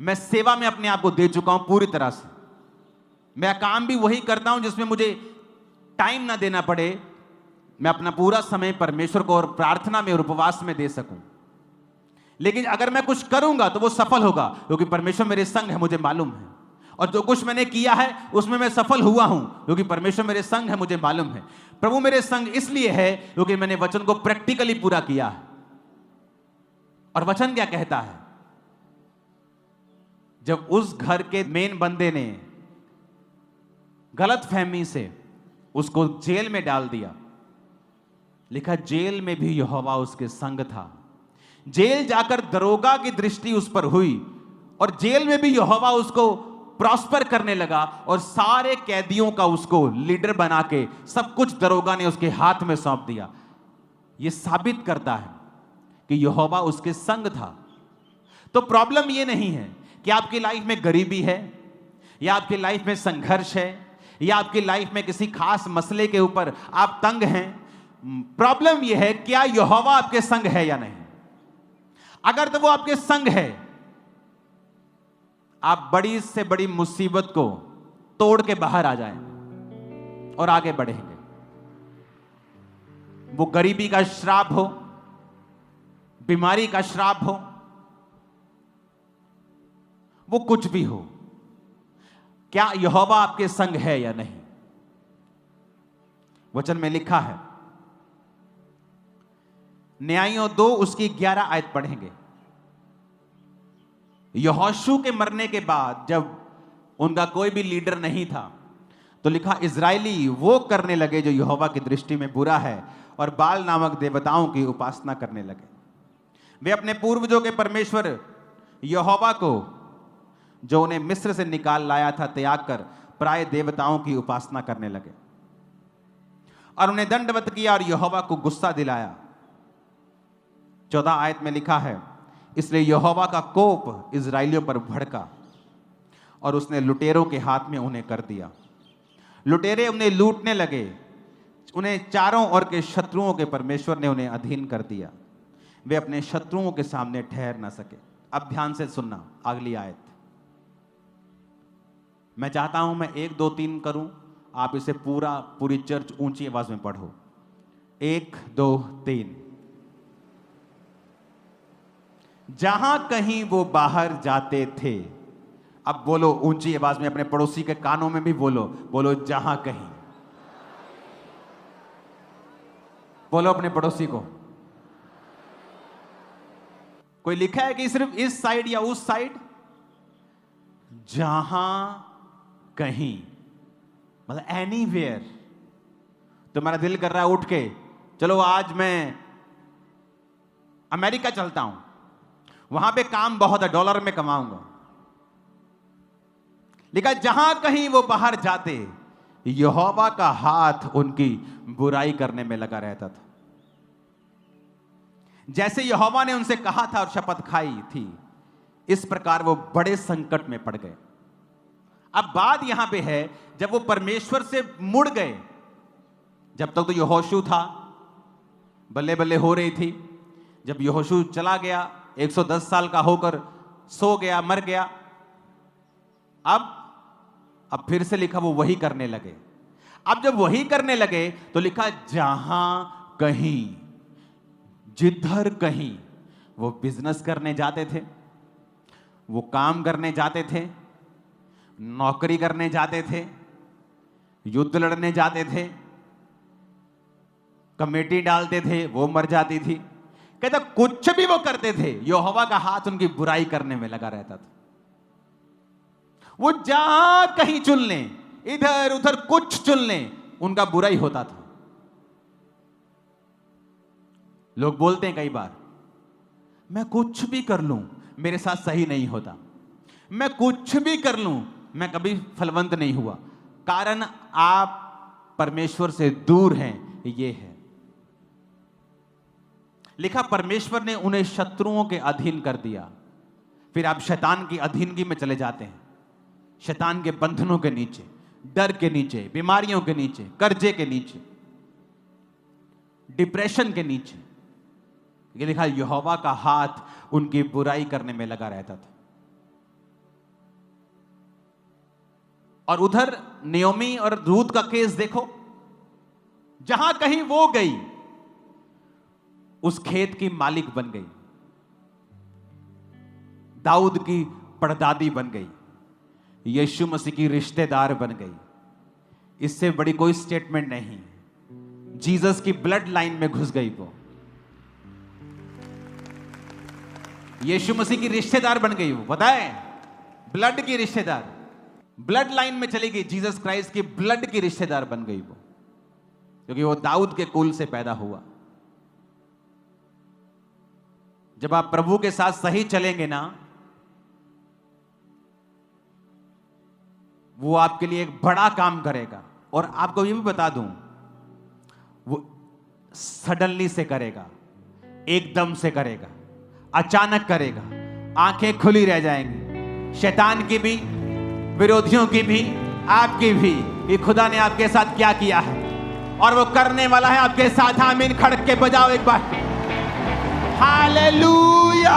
मैं सेवा में अपने आप को दे चुका हूं पूरी तरह से। मैं काम भी वही करता हूं जिसमें मुझे टाइम ना देना पड़े। मैं अपना पूरा समय परमेश्वर को और प्रार्थना में और उपवास में दे सकूं। लेकिन अगर मैं कुछ करूंगा तो वो सफल होगा, क्योंकि परमेश्वर मेरे संग है, मुझे मालूम है। और जो कुछ मैंने किया है उसमें मैं सफल हुआ हूं, क्योंकि परमेश्वर मेरे संग है, मुझे मालूम है। प्रभु मेरे संग इसलिए है क्योंकि मैंने वचन को प्रैक्टिकली पूरा किया है। और वचन क्या कहता है? जब उस घर के मेन बंदे ने गलत फहमी से उसको जेल में डाल दिया, लिखा जेल में भी यहोवा उसके संग था। जेल जाकर दरोगा की दृष्टि उस पर हुई और जेल में भी यहोवा उसको प्रॉस्पर करने लगा और सारे कैदियों का उसको लीडर बना के सब कुछ दरोगा ने उसके हाथ में सौंप दिया। यह साबित करता है कि यहोवा उसके संग था। तो प्रॉब्लम यह नहीं है कि आपकी लाइफ में गरीबी है या आपकी लाइफ में संघर्ष है या आपकी लाइफ में किसी खास मसले के ऊपर आप तंग हैं। प्रॉब्लम यह है क्या यहोवा आपके संग है या नहीं। अगर तो वो आपके संग है, आप बड़ी से बड़ी मुसीबत को तोड़ के बाहर आ जाएं और आगे बढ़ेंगे। वो गरीबी का श्राप हो, बीमारी का श्राप हो, वो कुछ भी हो, क्या यहोवा आपके संग है या नहीं। वचन में लिखा है, न्यायों 2 उसकी 11 आयत पढ़ेंगे। यहोशू के मरने के बाद जब उनका कोई भी लीडर नहीं था तो लिखा इजरायली वो करने लगे जो यहोवा की दृष्टि में बुरा है और बाल नामक देवताओं की उपासना करने लगे। वे अपने पूर्वजों के परमेश्वर यहोवा को जो उन्हें मिस्र से निकाल लाया था त्याग कर प्राय देवताओं की उपासना करने लगे और उन्हें दंडवत किया और यहोवा को गुस्सा दिलाया। 14 आयत में लिखा है, इसलिए यहोवा का कोप इजराइलियों पर भड़का और उसने लुटेरों के हाथ में उन्हें कर दिया। लुटेरे उन्हें लूटने लगे, उन्हें चारों ओर के शत्रुओं के परमेश्वर ने उन्हें अधीन कर दिया। वे अपने शत्रुओं के सामने ठहर न सके। अब ध्यान से सुनना अगली आयत। मैं चाहता हूं मैं 1 2 3 करूं, आप इसे पूरी चर्च ऊंची आवाज में पढ़ो। 1 2 3। जहां कहीं वो बाहर जाते थे। अब बोलो ऊंची आवाज में, अपने पड़ोसी के कानों में भी बोलो, बोलो जहां कहीं। बोलो अपने पड़ोसी को। कोई लिखा है कि सिर्फ इस साइड या उस साइड? जहां कहीं, मतलब एनीवेयर। तुम्हारा दिल कर रहा है उठ के, चलो आज मैं अमेरिका चलता हूं, वहां पे काम बहुत है, डॉलर में कमाऊंगा। लिखा जहां कहीं वो बाहर जाते, यहोवा का हाथ उनकी बुराई करने में लगा रहता था। जैसे यहोवा ने उनसे कहा था और शपथ खाई थी, इस प्रकार वो बड़े संकट में पड़ गए। अब बात यहां पे है, जब वो परमेश्वर से मुड़ गए, जब तक तो यहोशू था, बल्ले बल्ले हो रही थी। जब यहोशू चला गया, 110 साल का होकर सो गया, मर गया, अब फिर से लिखा वो वही करने लगे। अब जब वही करने लगे तो लिखा जहां कहीं, जिधर कहीं वो बिजनेस करने जाते थे, वो काम करने जाते थे, नौकरी करने जाते थे, युद्ध लड़ने जाते थे, कमेटी डालते थे, वो मर जाती थी। कहता कुछ भी वो करते थे, यहोवा का हाथ उनकी बुराई करने में लगा रहता था। वो जहां कहीं चुन लें, इधर उधर कुछ चुन लें, उनका बुरा ही होता था। लोग बोलते हैं कई बार, मैं कुछ भी कर लूं मेरे साथ सही नहीं होता, मैं कुछ भी कर लूं मैं कभी फलवंत नहीं हुआ। कारण आप परमेश्वर से दूर हैं, ये है। लिखा परमेश्वर ने उन्हें शत्रुओं के अधीन कर दिया। फिर आप शैतान की अधीनगी में चले जाते हैं, शैतान के बंधनों के नीचे, डर के नीचे, बीमारियों के नीचे, कर्जे के नीचे, डिप्रेशन के नीचे। ये लिखा यहोवा का हाथ उनकी बुराई करने में लगा रहता था। और उधर नियोमी और रूत का केस देखो, जहां कहीं वो गई उस खेत की मालिक बन गई, दाऊद की परदादी बन गई, यीशु मसीह की रिश्तेदार बन गई। इससे बड़ी कोई स्टेटमेंट नहीं। जीसस की ब्लड लाइन में घुस गई वो, यीशु मसीह की रिश्तेदार बन गई वो। पता है, ब्लड की रिश्तेदार, ब्लड लाइन में चली गई, जीसस क्राइस्ट की ब्लड की रिश्तेदार बन गई वो, क्योंकि वो दाऊद के कुल से पैदा हुआ। जब आप प्रभु के साथ सही चलेंगे ना, वो आपके लिए एक बड़ा काम करेगा। और आपको ये भी बता दूं, वो सडनली से करेगा, एकदम से करेगा, अचानक करेगा। आंखें खुली रह जाएंगी, शैतान की भी, विरोधियों की भी, आपकी भी, ये खुदा ने आपके साथ क्या किया है और वो करने वाला है आपके साथ। आमीन खड़क के बजाओ एक बार, हालेलुया।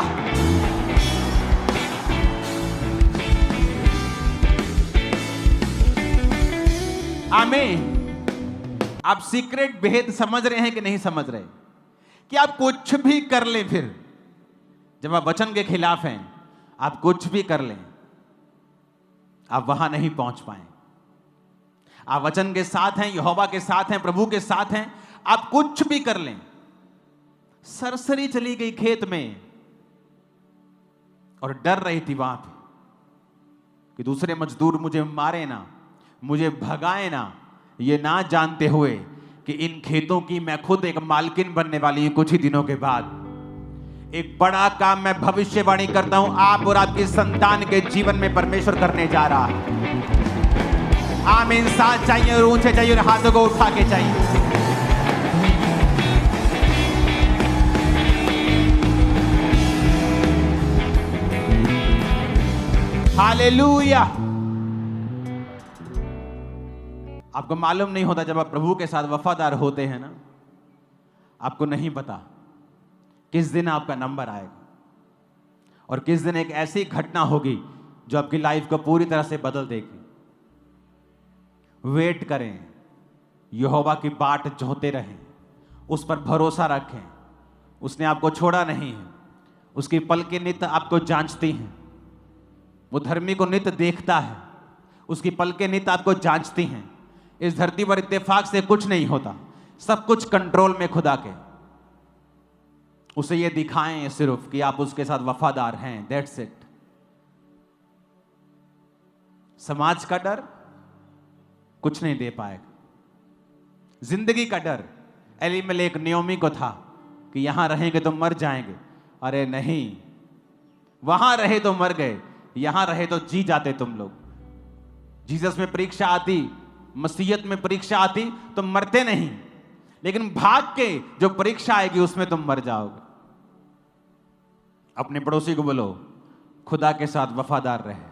आमीन। आप सीक्रेट भेद समझ रहे हैं कि नहीं समझ रहे? कि आप कुछ भी कर लें, फिर जब आप वचन के खिलाफ हैं, आप कुछ भी कर लें, आप वहां नहीं पहुंच पाए। आप वचन के साथ हैं, यहोवा के साथ हैं, प्रभु के साथ हैं, आप कुछ भी कर लें। सरसरी चली गई खेत में और डर रही थी वहां पे कि दूसरे मजदूर मुझे मारे ना, मुझे भगाए ना, ये ना जानते हुए कि इन खेतों की मैं खुद एक मालकिन बनने वाली हूं कुछ ही दिनों के बाद। एक बड़ा काम मैं भविष्यवाणी करता हूं, आप और आपकी संतान के जीवन में परमेश्वर करने जा रहा है। आमीन। साथ चाहिए और ऊंचे चाहिए और हाथों को उठा के चाहिए। हालेलुया। आपको मालूम नहीं होता, जब आप प्रभु के साथ वफादार होते हैं ना, आपको नहीं पता किस दिन आपका नंबर आएगा और किस दिन एक ऐसी घटना होगी जो आपकी लाइफ को पूरी तरह से बदल देगी। वेट करें, यहोवा की बाट जोहते रहें, उस पर भरोसा रखें। उसने आपको छोड़ा नहीं है, उसकी पलकें नित्य आपको जांचती हैं। वो धर्मी को नित्य देखता है, उसकी पलकें नित्य आपको जांचती हैं। इस धरती पर इत्तेफाक से कुछ नहीं होता, सब कुछ कंट्रोल में खुदा के। उसे ये दिखाएं सिर्फ कि आप उसके साथ वफादार हैं, दैट्स इट। समाज का डर कुछ नहीं दे पाएगा। जिंदगी का डर एलीमेलेक नियोमी को था कि यहां रहेंगे तो मर जाएंगे। अरे नहीं, वहां रहे तो मर गए, यहां रहे तो जी जाते तुम लोग। जीसस में परीक्षा आती, मसीहत में परीक्षा आती तो मरते नहीं, लेकिन भाग के जो परीक्षा आएगी उसमें तुम मर जाओगे। अपने पड़ोसी को बोलो, खुदा के साथ वफादार रहे।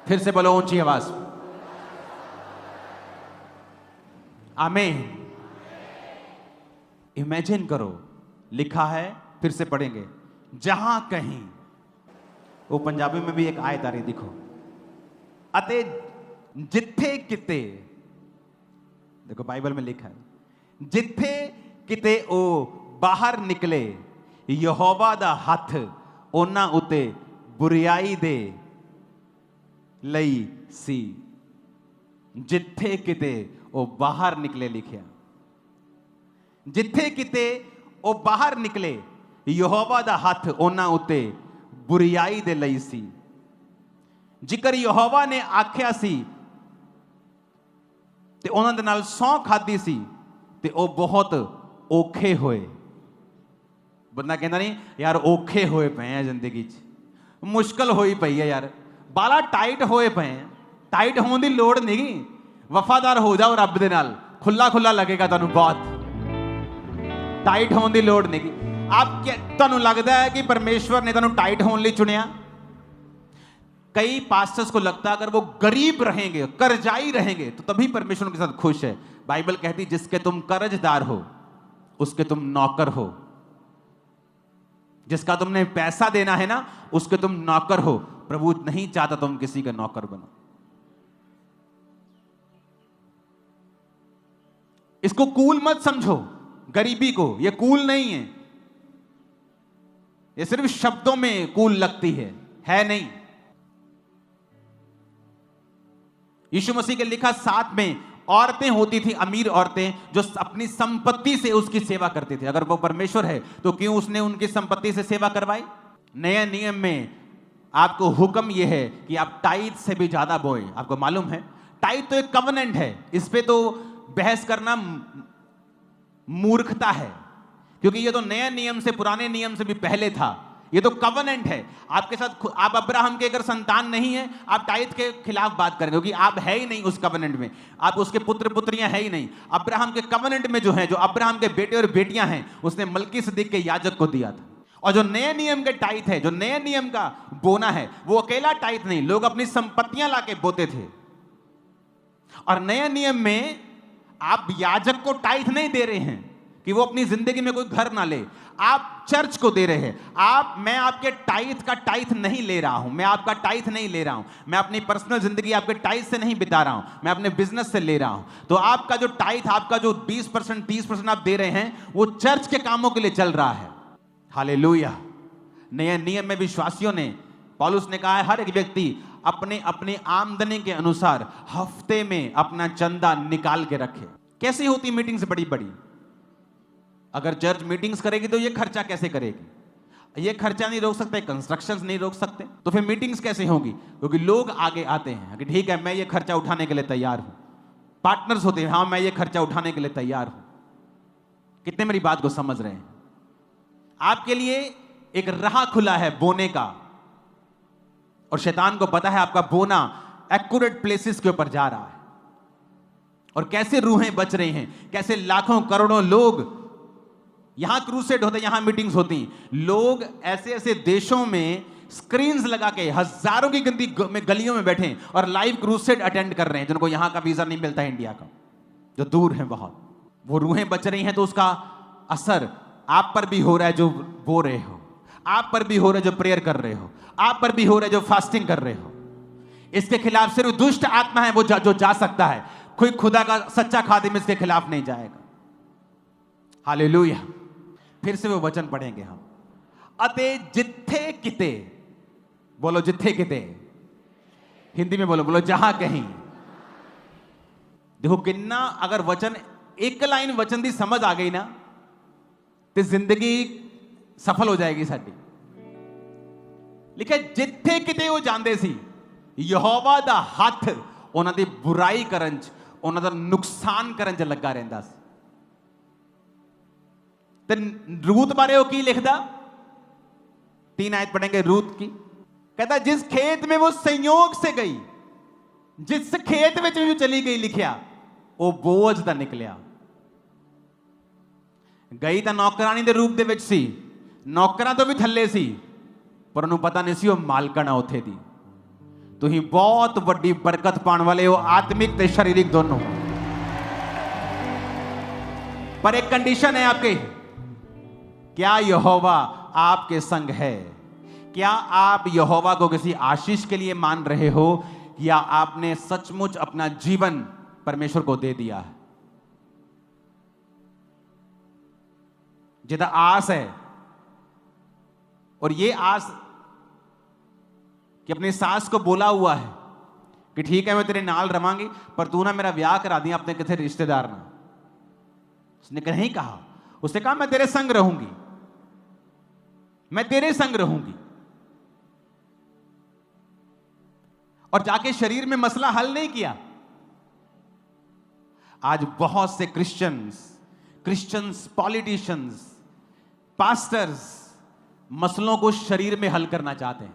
फिर से बोलो ऊंची आवाज, आमीन। इमेजिन करो, लिखा है, फिर से पढ़ेंगे, जहां कहीं, वो पंजाबी में भी एक आयत आ रही, देखो, अते जिथे किते, देखो बाइबल में लिखा है, जिथे किते ओ बाहर निकले, यहोवा दा हथ ओना उते बुरियाई दे लई सी। जिथे किते ओ बाहर निकले, लिखिया, जिथे किते ओ बाहर निकले, यहोवा दा हथ ओना उते बुरियाई दे लई सी। जिकर यहोवा ने आख्या सी ते ਉਹਨਾਂ ਦੇ ਨਾਲ ਸਹੁੰ ਖਾਦੀ ਸੀ ਤੇ ਉਹ ਬਹੁਤ ਔਖੇ ਹੋਏ। ਬੰਦਾ ਕਹਿੰਦਾ ਨਹੀਂ ਯਾਰ ਔਖੇ ਹੋਏ ਪਏ ਆ ਜ਼ਿੰਦਗੀ 'ਚ, ਮੁਸ਼ਕਲ ਹੋਈ ਪਈ ਹੈ ਯਾਰ, ਬਾਲਾ ਟਾਈਟ ਹੋਏ ਪਏ ਆ। ਟਾਈਟ ਹੋਣ ਦੀ ਲੋੜ ਨਹੀਂ, ਵਫਾਦਾਰ ਹੋ ਜਾਓ ਰੱਬ ਦੇ ਨਾਲ, ਖੁੱਲਾ ਖੁੱਲਾ ਲੱਗੇਗਾ ਤੁਹਾਨੂੰ ਬਹੁਤ। ਟਾਈਟ ਹੋਣ ਦੀ ਲੋੜ ਨਹੀਂ। ਆਪ ਤੁਹਾਨੂੰ ਲੱਗਦਾ ਹੈ ਕਿ ਪਰਮੇਸ਼ਵਰ ਨੇ ਤੁਹਾਨੂੰ ਟਾਈਟ ਹੋਣ ਲਈ ਚੁਣਿਆ? कई पास्टर्स को लगता है अगर वो गरीब रहेंगे, कर्जाई रहेंगे, तो तभी परमेश्वर उनके साथ खुश है। बाइबल कहती जिसके तुम कर्जदार हो उसके तुम नौकर हो। जिसका तुमने पैसा देना है ना, उसके तुम नौकर हो। प्रभु नहीं चाहता तुम किसी का नौकर बनो। इसको कूल मत समझो, गरीबी को, यह कूल नहीं है। यह सिर्फ शब्दों में कूल लगती है नहीं। यीशु मसीह के लिखा 7 में औरतें होती थी, अमीर औरतें, जो अपनी संपत्ति से उसकी सेवा करती थी। अगर वो परमेश्वर है तो क्यों उसने उनकी संपत्ति से सेवा करवाई? नए नियम में आपको हुक्म यह है कि आप टाइट से भी ज्यादा बोए। आपको मालूम है टाइट तो एक कवनेंट है, इस पे तो बहस करना मूर्खता है, क्योंकि ये तो नए नियम से, पुराने नियम से भी पहले था। ये तो कवनेंट है आपके साथ। आप अब्राहम के अगर संतान नहीं है, आप टाइट के खिलाफ बात करेंगे, क्योंकि आप है ही नहीं उस कवनेंट में, आप उसके पुत्र पुत्रियां है ही नहीं। अब्राहम के कवनेंट में जो है, जो अब्राहम के बेटे और बेटियां हैं, उसने मलकीसदिक के याजक को दिया था। और जो नए नियम के टाइट है, जो नए नियम का बोना है, वो अकेला टाइट नहीं, लोग अपनी संपत्तियां लाके बोते थे। और नए नियम में आप याजक को टाइट नहीं दे रहे हैं कि वो अपनी जिंदगी में कोई घर ना ले, आप चर्च को दे रहे हैं। मैं आपके टाइथ का टाइथ नहीं ले रहा हूं, मैं आपका टाइथ नहीं ले रहा हूं, मैं अपनी पर्सनल जिंदगी आपके टाइथ से नहीं बिता रहा हूं, मैं अपने बिजनेस से ले रहा हूं। तो आपका जो टाइथ, आपका जो 20% 30% आप दे रहे हैं, वो चर्च के कामों के लिए चल रहा है। हालेलुया। नए नियम में विश्वासियों ने, पौलुस ने कहा है, हर एक व्यक्ति अपने अपने आमदनी के अनुसार हफ्ते में अपना चंदा निकाल के रखे। कैसी होती मीटिंग्स बड़ी बड़ी? अगर चर्च मीटिंग्स करेगी तो ये खर्चा कैसे करेगी? ये खर्चा नहीं रोक सकते, कंस्ट्रक्शंस नहीं रोक सकते, तो फिर मीटिंग्स कैसे होंगी? क्योंकि लोग आगे आते हैं कि ठीक है, मैं ये खर्चा उठाने के लिए तैयार हूं। पार्टनर्स होते हैं, हाँ मैं ये खर्चा उठाने के लिए तैयार हूं। कितने मेरी बात को समझ रहे हैं? आपके लिए एक राह खुला है बोने का, और शैतान को पता है आपका बोना एक्यूरेट प्लेसेस के ऊपर जा रहा है। और कैसे रूहें बच रही हैं, कैसे लाखों करोड़ों लोग यहां क्रूसेड होते, यहां मीटिंग्स होती, लोग ऐसे ऐसे देशों में स्क्रीन्स लगा के हजारों की गिनती में गलियों में बैठे और लाइव क्रूसेड अटेंड कर रहे हैं, जिनको यहां का वीजा नहीं मिलता है, इंडिया का, जो दूर है बहुत। वो रूहें बच रही हैं, तो उसका असर आप पर भी हो रहा है जो बो रहे हो, आप पर भी हो रहा है जो प्रेयर कर रहे हो, आप पर भी हो रहा है जो फास्टिंग कर रहे हो। इसके खिलाफ सिर्फ दुष्ट आत्मा है वो जो जा सकता है, कोई खुदा का सच्चा खादिम इसके खिलाफ नहीं जाएगा। हालेलुया। फिर से वो वचन पढ़ेंगे हम। अते जिथे किते, बोलो जिथे किते, हिंदी में बोलो जहां कहीं। देखो किन्ना अगर वचन एक लाइन वचन दी समझ आ गई ना तो जिंदगी सफल हो जाएगी साडी। लिखा जिथे किते वो जांदे सी, यहोवा दा हथ उन्हां दी बुराई करन च, उन्हां दा नुकसान करन च लगा रहिंदा सी। ते रूत बारे वो की लिखदा, 3 आयत पढ़ेंगे रूत की। कहता जिस खेत में वो संयोग से गई, जिस खेत में वो चली गई, लिखिया वो बोझ दा निकलिया। गई तो नौकरानी दे रूप दे विच सी, नौकरां तो भी थल्ले सी, पर उन्होंने पता नहीं सी वो मालकण उत्थे दी। तुसीं बहुत वड्डी बरकत पाने वाले हो, आत्मिक ते शारीरिक दोनों। पर एक कंडीशन है आपके, क्या यहोवा आपके संग है? क्या आप यहोवा को किसी आशीष के लिए मान रहे हो, या आपने सचमुच अपना जीवन परमेश्वर को दे दिया है? जिदा आस है, और ये आस कि अपनी सास को बोला हुआ है कि ठीक है मैं तेरे नाल रवांगी, पर तू ना मेरा ब्याह करा दिया अपने किसी रिश्तेदार ना। उसने नहीं कहा, उसने कहा मैं तेरे संग रहूंगी, मैं तेरे संग रहूंगी। और जाके शरीर में मसला हल नहीं किया। आज बहुत से क्रिश्चियंस पॉलिटिशियंस, पास्टर्स मसलों को शरीर में हल करना चाहते हैं,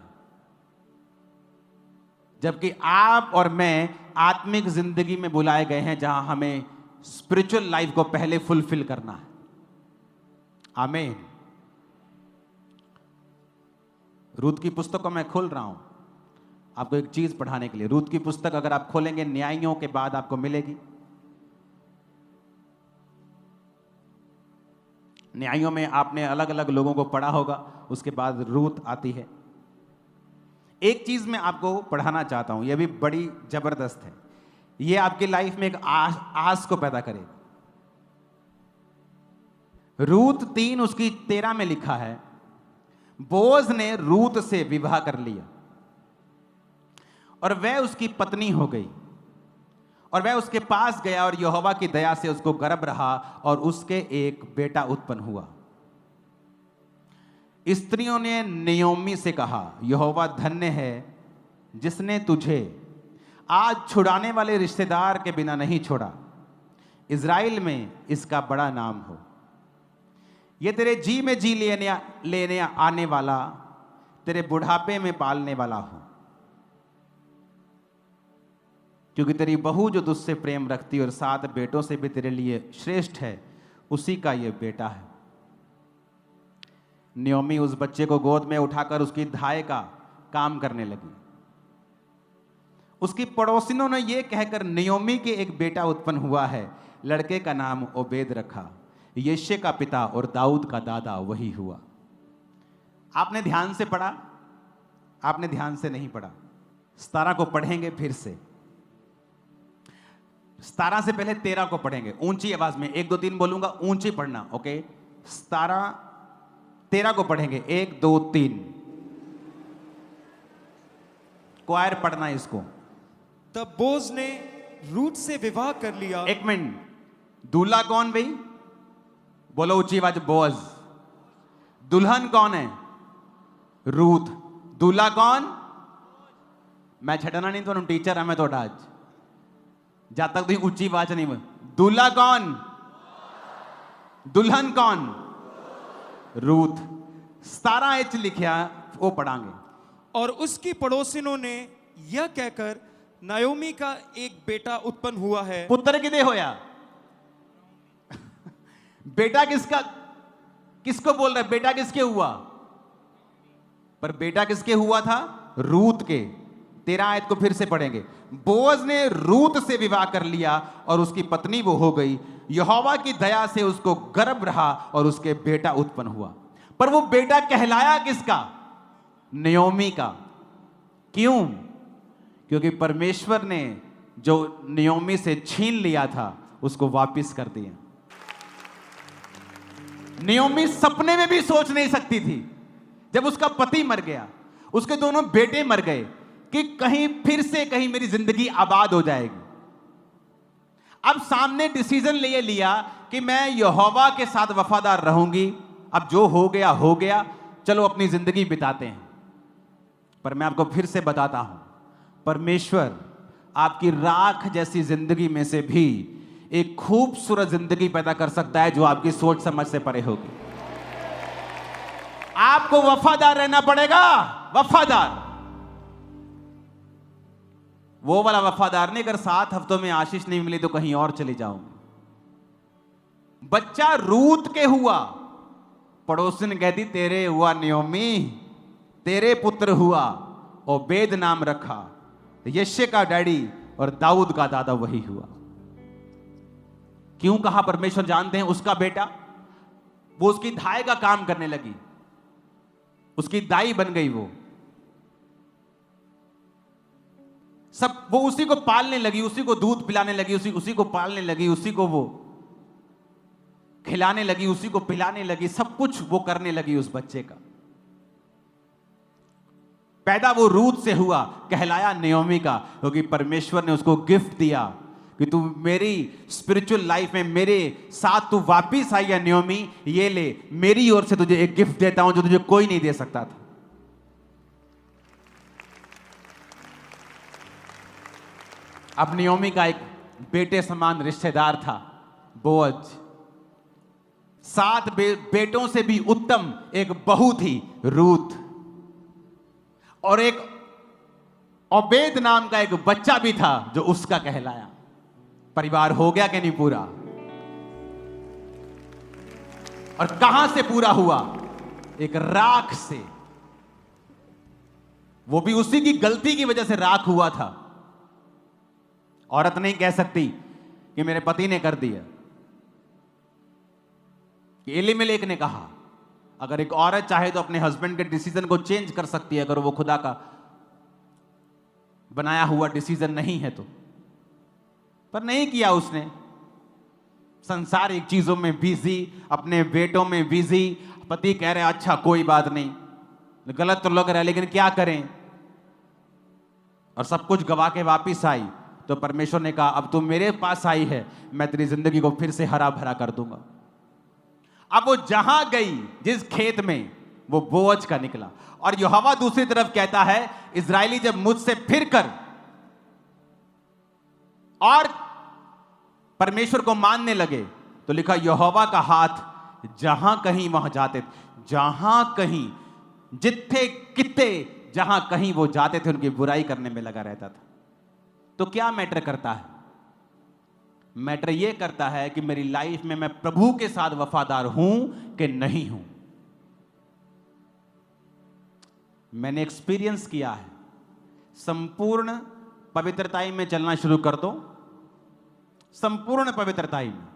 जबकि आप और मैं आत्मिक जिंदगी में बुलाए गए हैं जहां हमें स्पिरिचुअल लाइफ को पहले फुलफिल करना है। आमीन। रूत की पुस्तक को मैं खोल रहा हूं आपको एक चीज पढ़ाने के लिए। रूत की पुस्तक अगर आप खोलेंगे न्यायों के बाद आपको मिलेगी। न्यायों में आपने अलग अलग लोगों को पढ़ा होगा, उसके बाद रूत आती है। एक चीज मैं आपको पढ़ाना चाहता हूं, यह भी बड़ी जबरदस्त है, यह आपकी लाइफ में एक आस को पैदा करेगा। रूत 3 उसकी 13 में लिखा है, बोअज ने रूत से विवाह कर लिया और वह उसकी पत्नी हो गई, और वह उसके पास गया और यहोवा की दया से उसको गर्भ रहा और उसके एक बेटा उत्पन्न हुआ। स्त्रियों ने नयोमी से कहा, यहोवा धन्य है जिसने तुझे आज छुड़ाने वाले रिश्तेदार के बिना नहीं छोड़ा, इज़राइल में इसका बड़ा नाम हो। यह तेरे जी में जी लेने आने वाला, तेरे बुढ़ापे में पालने वाला हो, क्योंकि तेरी बहू जो तुझसे प्रेम रखती और 7 बेटों से भी तेरे लिए श्रेष्ठ है, उसी का यह बेटा है। नयोमी उस बच्चे को गोद में उठाकर उसकी धाय का काम करने लगी। उसकी पड़ोसिनों ने यह कहकर नयोमी के एक बेटा उत्पन्न हुआ है, लड़के का नाम ओबेद रखा। यिशै का पिता और दाऊद का दादा वही हुआ। आपने ध्यान से पढ़ा? आपने ध्यान से नहीं पढ़ा। 17 को पढ़ेंगे फिर से। 17 से पहले 13 को पढ़ेंगे ऊंची आवाज में। 1 2 3 बोलूंगा, ऊंची पढ़ना, ओके? 13 को पढ़ेंगे। 1 2 3 क्वायर पढ़ना इसको। तब बोअज ने रूत से विवाह कर लिया। 1 मिनट, दूल्हा कौन भाई? बोलो ऊंची आवाज, बोअज। दुल्हन कौन है? रूत। दूल्हा कौन? मैं छड़ना नहीं, तो टीचर है मैं तो आज, जब तक तुम ऊंची आवाज नहीं बोल। दूल्हा कौन? दुल्हन कौन? रूत। 17 एच लिखा, वो पढ़ांगे। और उसकी पड़ोसिनों ने यह कहकर, नायोमी का एक बेटा उत्पन्न हुआ है। पुत्र किदे होया? बेटा किसका? किसको बोल रहा है? बेटा किसके हुआ? पर बेटा किसके हुआ था? रूत के। 13 आयत को फिर से पढ़ेंगे। बोअज ने रूत से विवाह कर लिया और उसकी पत्नी वो हो गई। यहोवा की दया से उसको गर्भ रहा और उसके बेटा उत्पन्न हुआ। पर वो बेटा कहलाया किसका? नयोमी का। क्यों? क्योंकि परमेश्वर ने जो नयोमी से छीन लिया था उसको वापस कर दिया। नयोमी सपने में भी सोच नहीं सकती थी जब उसका पति मर गया, उसके दोनों बेटे मर गए, कि कहीं फिर से कहीं मेरी जिंदगी आबाद हो जाएगी। अब सामने डिसीजन ले लिया कि मैं यहोवा के साथ वफादार रहूंगी। अब जो हो गया, चलो अपनी जिंदगी बिताते हैं। पर मैं आपको फिर से बताता हूं, परमेश्वर आपकी राख जैसी जिंदगी में से भी एक खूबसूरत जिंदगी पैदा कर सकता है जो आपकी सोच समझ से परे होगी। आपको वफादार रहना पड़ेगा, वफादार। वो वाला वफादार नहीं, अगर 7 हफ्तों में आशीष नहीं मिली तो कहीं और चली जाऊंगी। बच्चा रूत के हुआ, पड़ोसी ने कहती तेरे हुआ नयोमी, तेरे पुत्र हुआ, ओबेद नाम रखा। यश्य का डैडी और दाऊद का दादा वही हुआ। क्यों कहा? परमेश्वर जानते हैं उसका बेटा, वो उसकी धाय का काम करने लगी, उसकी दाई बन गई। वो उसी को पालने लगी, उसी को दूध पिलाने लगी, उसी को पालने लगी, उसी को वो खिलाने लगी, उसी को पिलाने लगी, सब कुछ वो करने लगी उस बच्चे का। पैदा वो रूत से हुआ, कहलाया नयोमी का, क्योंकि परमेश्वर ने उसको गिफ्ट दिया कि तू मेरी स्पिरिचुअल लाइफ में मेरे साथ तू वापिस आई है नयोमी, ये ले, मेरी ओर से तुझे एक गिफ्ट देता हूं जो तुझे कोई नहीं दे सकता था। अब नयोमी का एक बेटे समान रिश्तेदार था, बोअज। 7 बेटों से भी उत्तम एक बहू थी, रूत। और एक ओबेद नाम का एक बच्चा भी था जो उसका कहलाया। परिवार हो गया कि नहीं पूरा? और कहां से पूरा हुआ? एक राख से। वो भी उसी की गलती की वजह से राख हुआ था। औरत नहीं कह सकती कि मेरे पति ने कर दिया। एलीमेलेक ने कहा अगर एक औरत चाहे तो अपने हस्बैंड के डिसीजन को चेंज कर सकती है, अगर वो खुदा का बनाया हुआ डिसीजन नहीं है तो। पर नहीं किया उसने। संसारिक चीजों में बिजी, अपने बेटों में बिजी। पति कह रहे अच्छा कोई बात नहीं, गलत तो लग रहा है लेकिन क्या करें, और सब कुछ गवा के वापिस आई। तो परमेश्वर ने कहा अब तुम मेरे पास आई है, मैं तेरी जिंदगी को फिर से हरा भरा कर दूंगा। अब वो जहां गई, जिस खेत में, वो बोअज का निकला। और यहोवा दूसरी तरफ कहता है इजरायली जब मुझसे फिर कर और परमेश्वर को मानने लगे, तो लिखा यहोवा का हाथ जहां कहीं वहां जाते, जहां कहीं, जिथे किते, जहां कहीं वो जाते थे उनकी बुराई करने में लगा रहता था। तो क्या मैटर करता है? मैटर यह करता है कि मेरी लाइफ में मैं प्रभु के साथ वफादार हूं कि नहीं हूं। मैंने एक्सपीरियंस किया है, संपूर्ण पवित्रताई में चलना शुरू कर दो, संपूर्ण पवित्रताई में,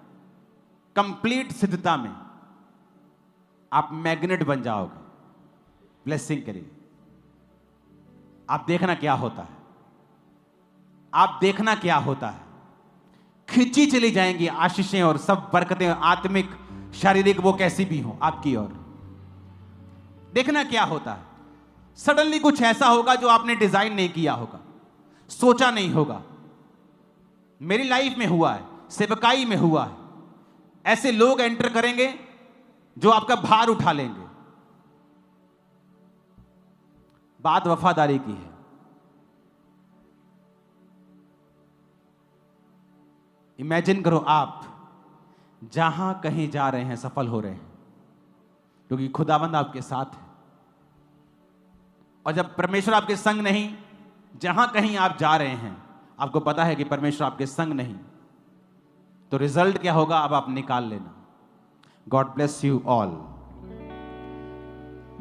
कंप्लीट सिद्धता में, आप मैग्नेट बन जाओगे ब्लेसिंग के लिए। आप देखना क्या होता है, आप देखना क्या होता है। खिंची चली जाएंगी आशीषें और सब बरकतें, आत्मिक शारीरिक वो कैसी भी हो आपकी ओर। देखना क्या होता है। सडनली कुछ ऐसा होगा जो आपने डिजाइन नहीं किया होगा, सोचा नहीं होगा। मेरी लाइफ में हुआ है, सेवकाई में हुआ है। ऐसे लोग एंटर करेंगे जो आपका भार उठा लेंगे। बात वफादारी की है। इमेजिन करो आप जहां कहीं जा रहे हैं सफल हो रहे हैं, क्योंकि खुदाबंद आपके साथ है। और जब परमेश्वर आपके संग नहीं, जहां कहीं आप जा रहे हैं आपको पता है कि परमेश्वर आपके संग नहीं, तो रिजल्ट क्या होगा अब आप निकाल लेना। God bless you all.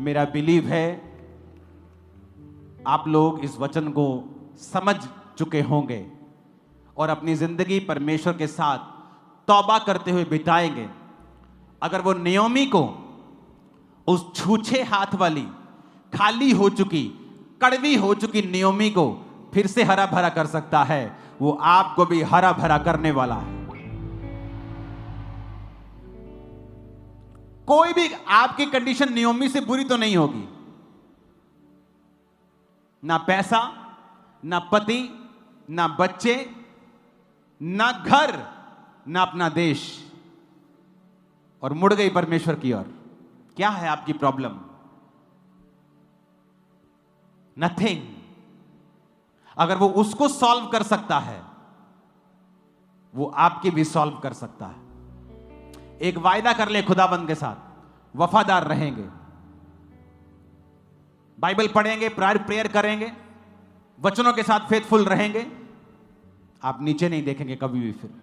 मेरा बिलीव है आप लोग इस वचन को समझ चुके होंगे और अपनी जिंदगी परमेश्वर के साथ तौबा करते हुए बिताएंगे। अगर वो नयोमी को, उस छूछे हाथ वाली, खाली हो चुकी, कड़वी हो चुकी नयोमी को फिर से हरा भरा कर सकता है, वो आपको भी हरा भरा करने वाला है। कोई भी आपकी कंडीशन नियोमी से बुरी तो नहीं होगी, ना पैसा, ना पति, ना बच्चे, ना घर, ना अपना देश, और मुड़ गई परमेश्वर की ओर। क्या है आपकी प्रॉब्लम? नथिंग। अगर वो उसको सॉल्व कर सकता है, वो आपकी भी सॉल्व कर सकता है। एक वायदा कर ले खुदाबंद के साथ, वफादार रहेंगे, बाइबल पढ़ेंगे, प्रेयर करेंगे, वचनों के साथ फेथफुल रहेंगे, आप नीचे नहीं देखेंगे कभी भी फिर।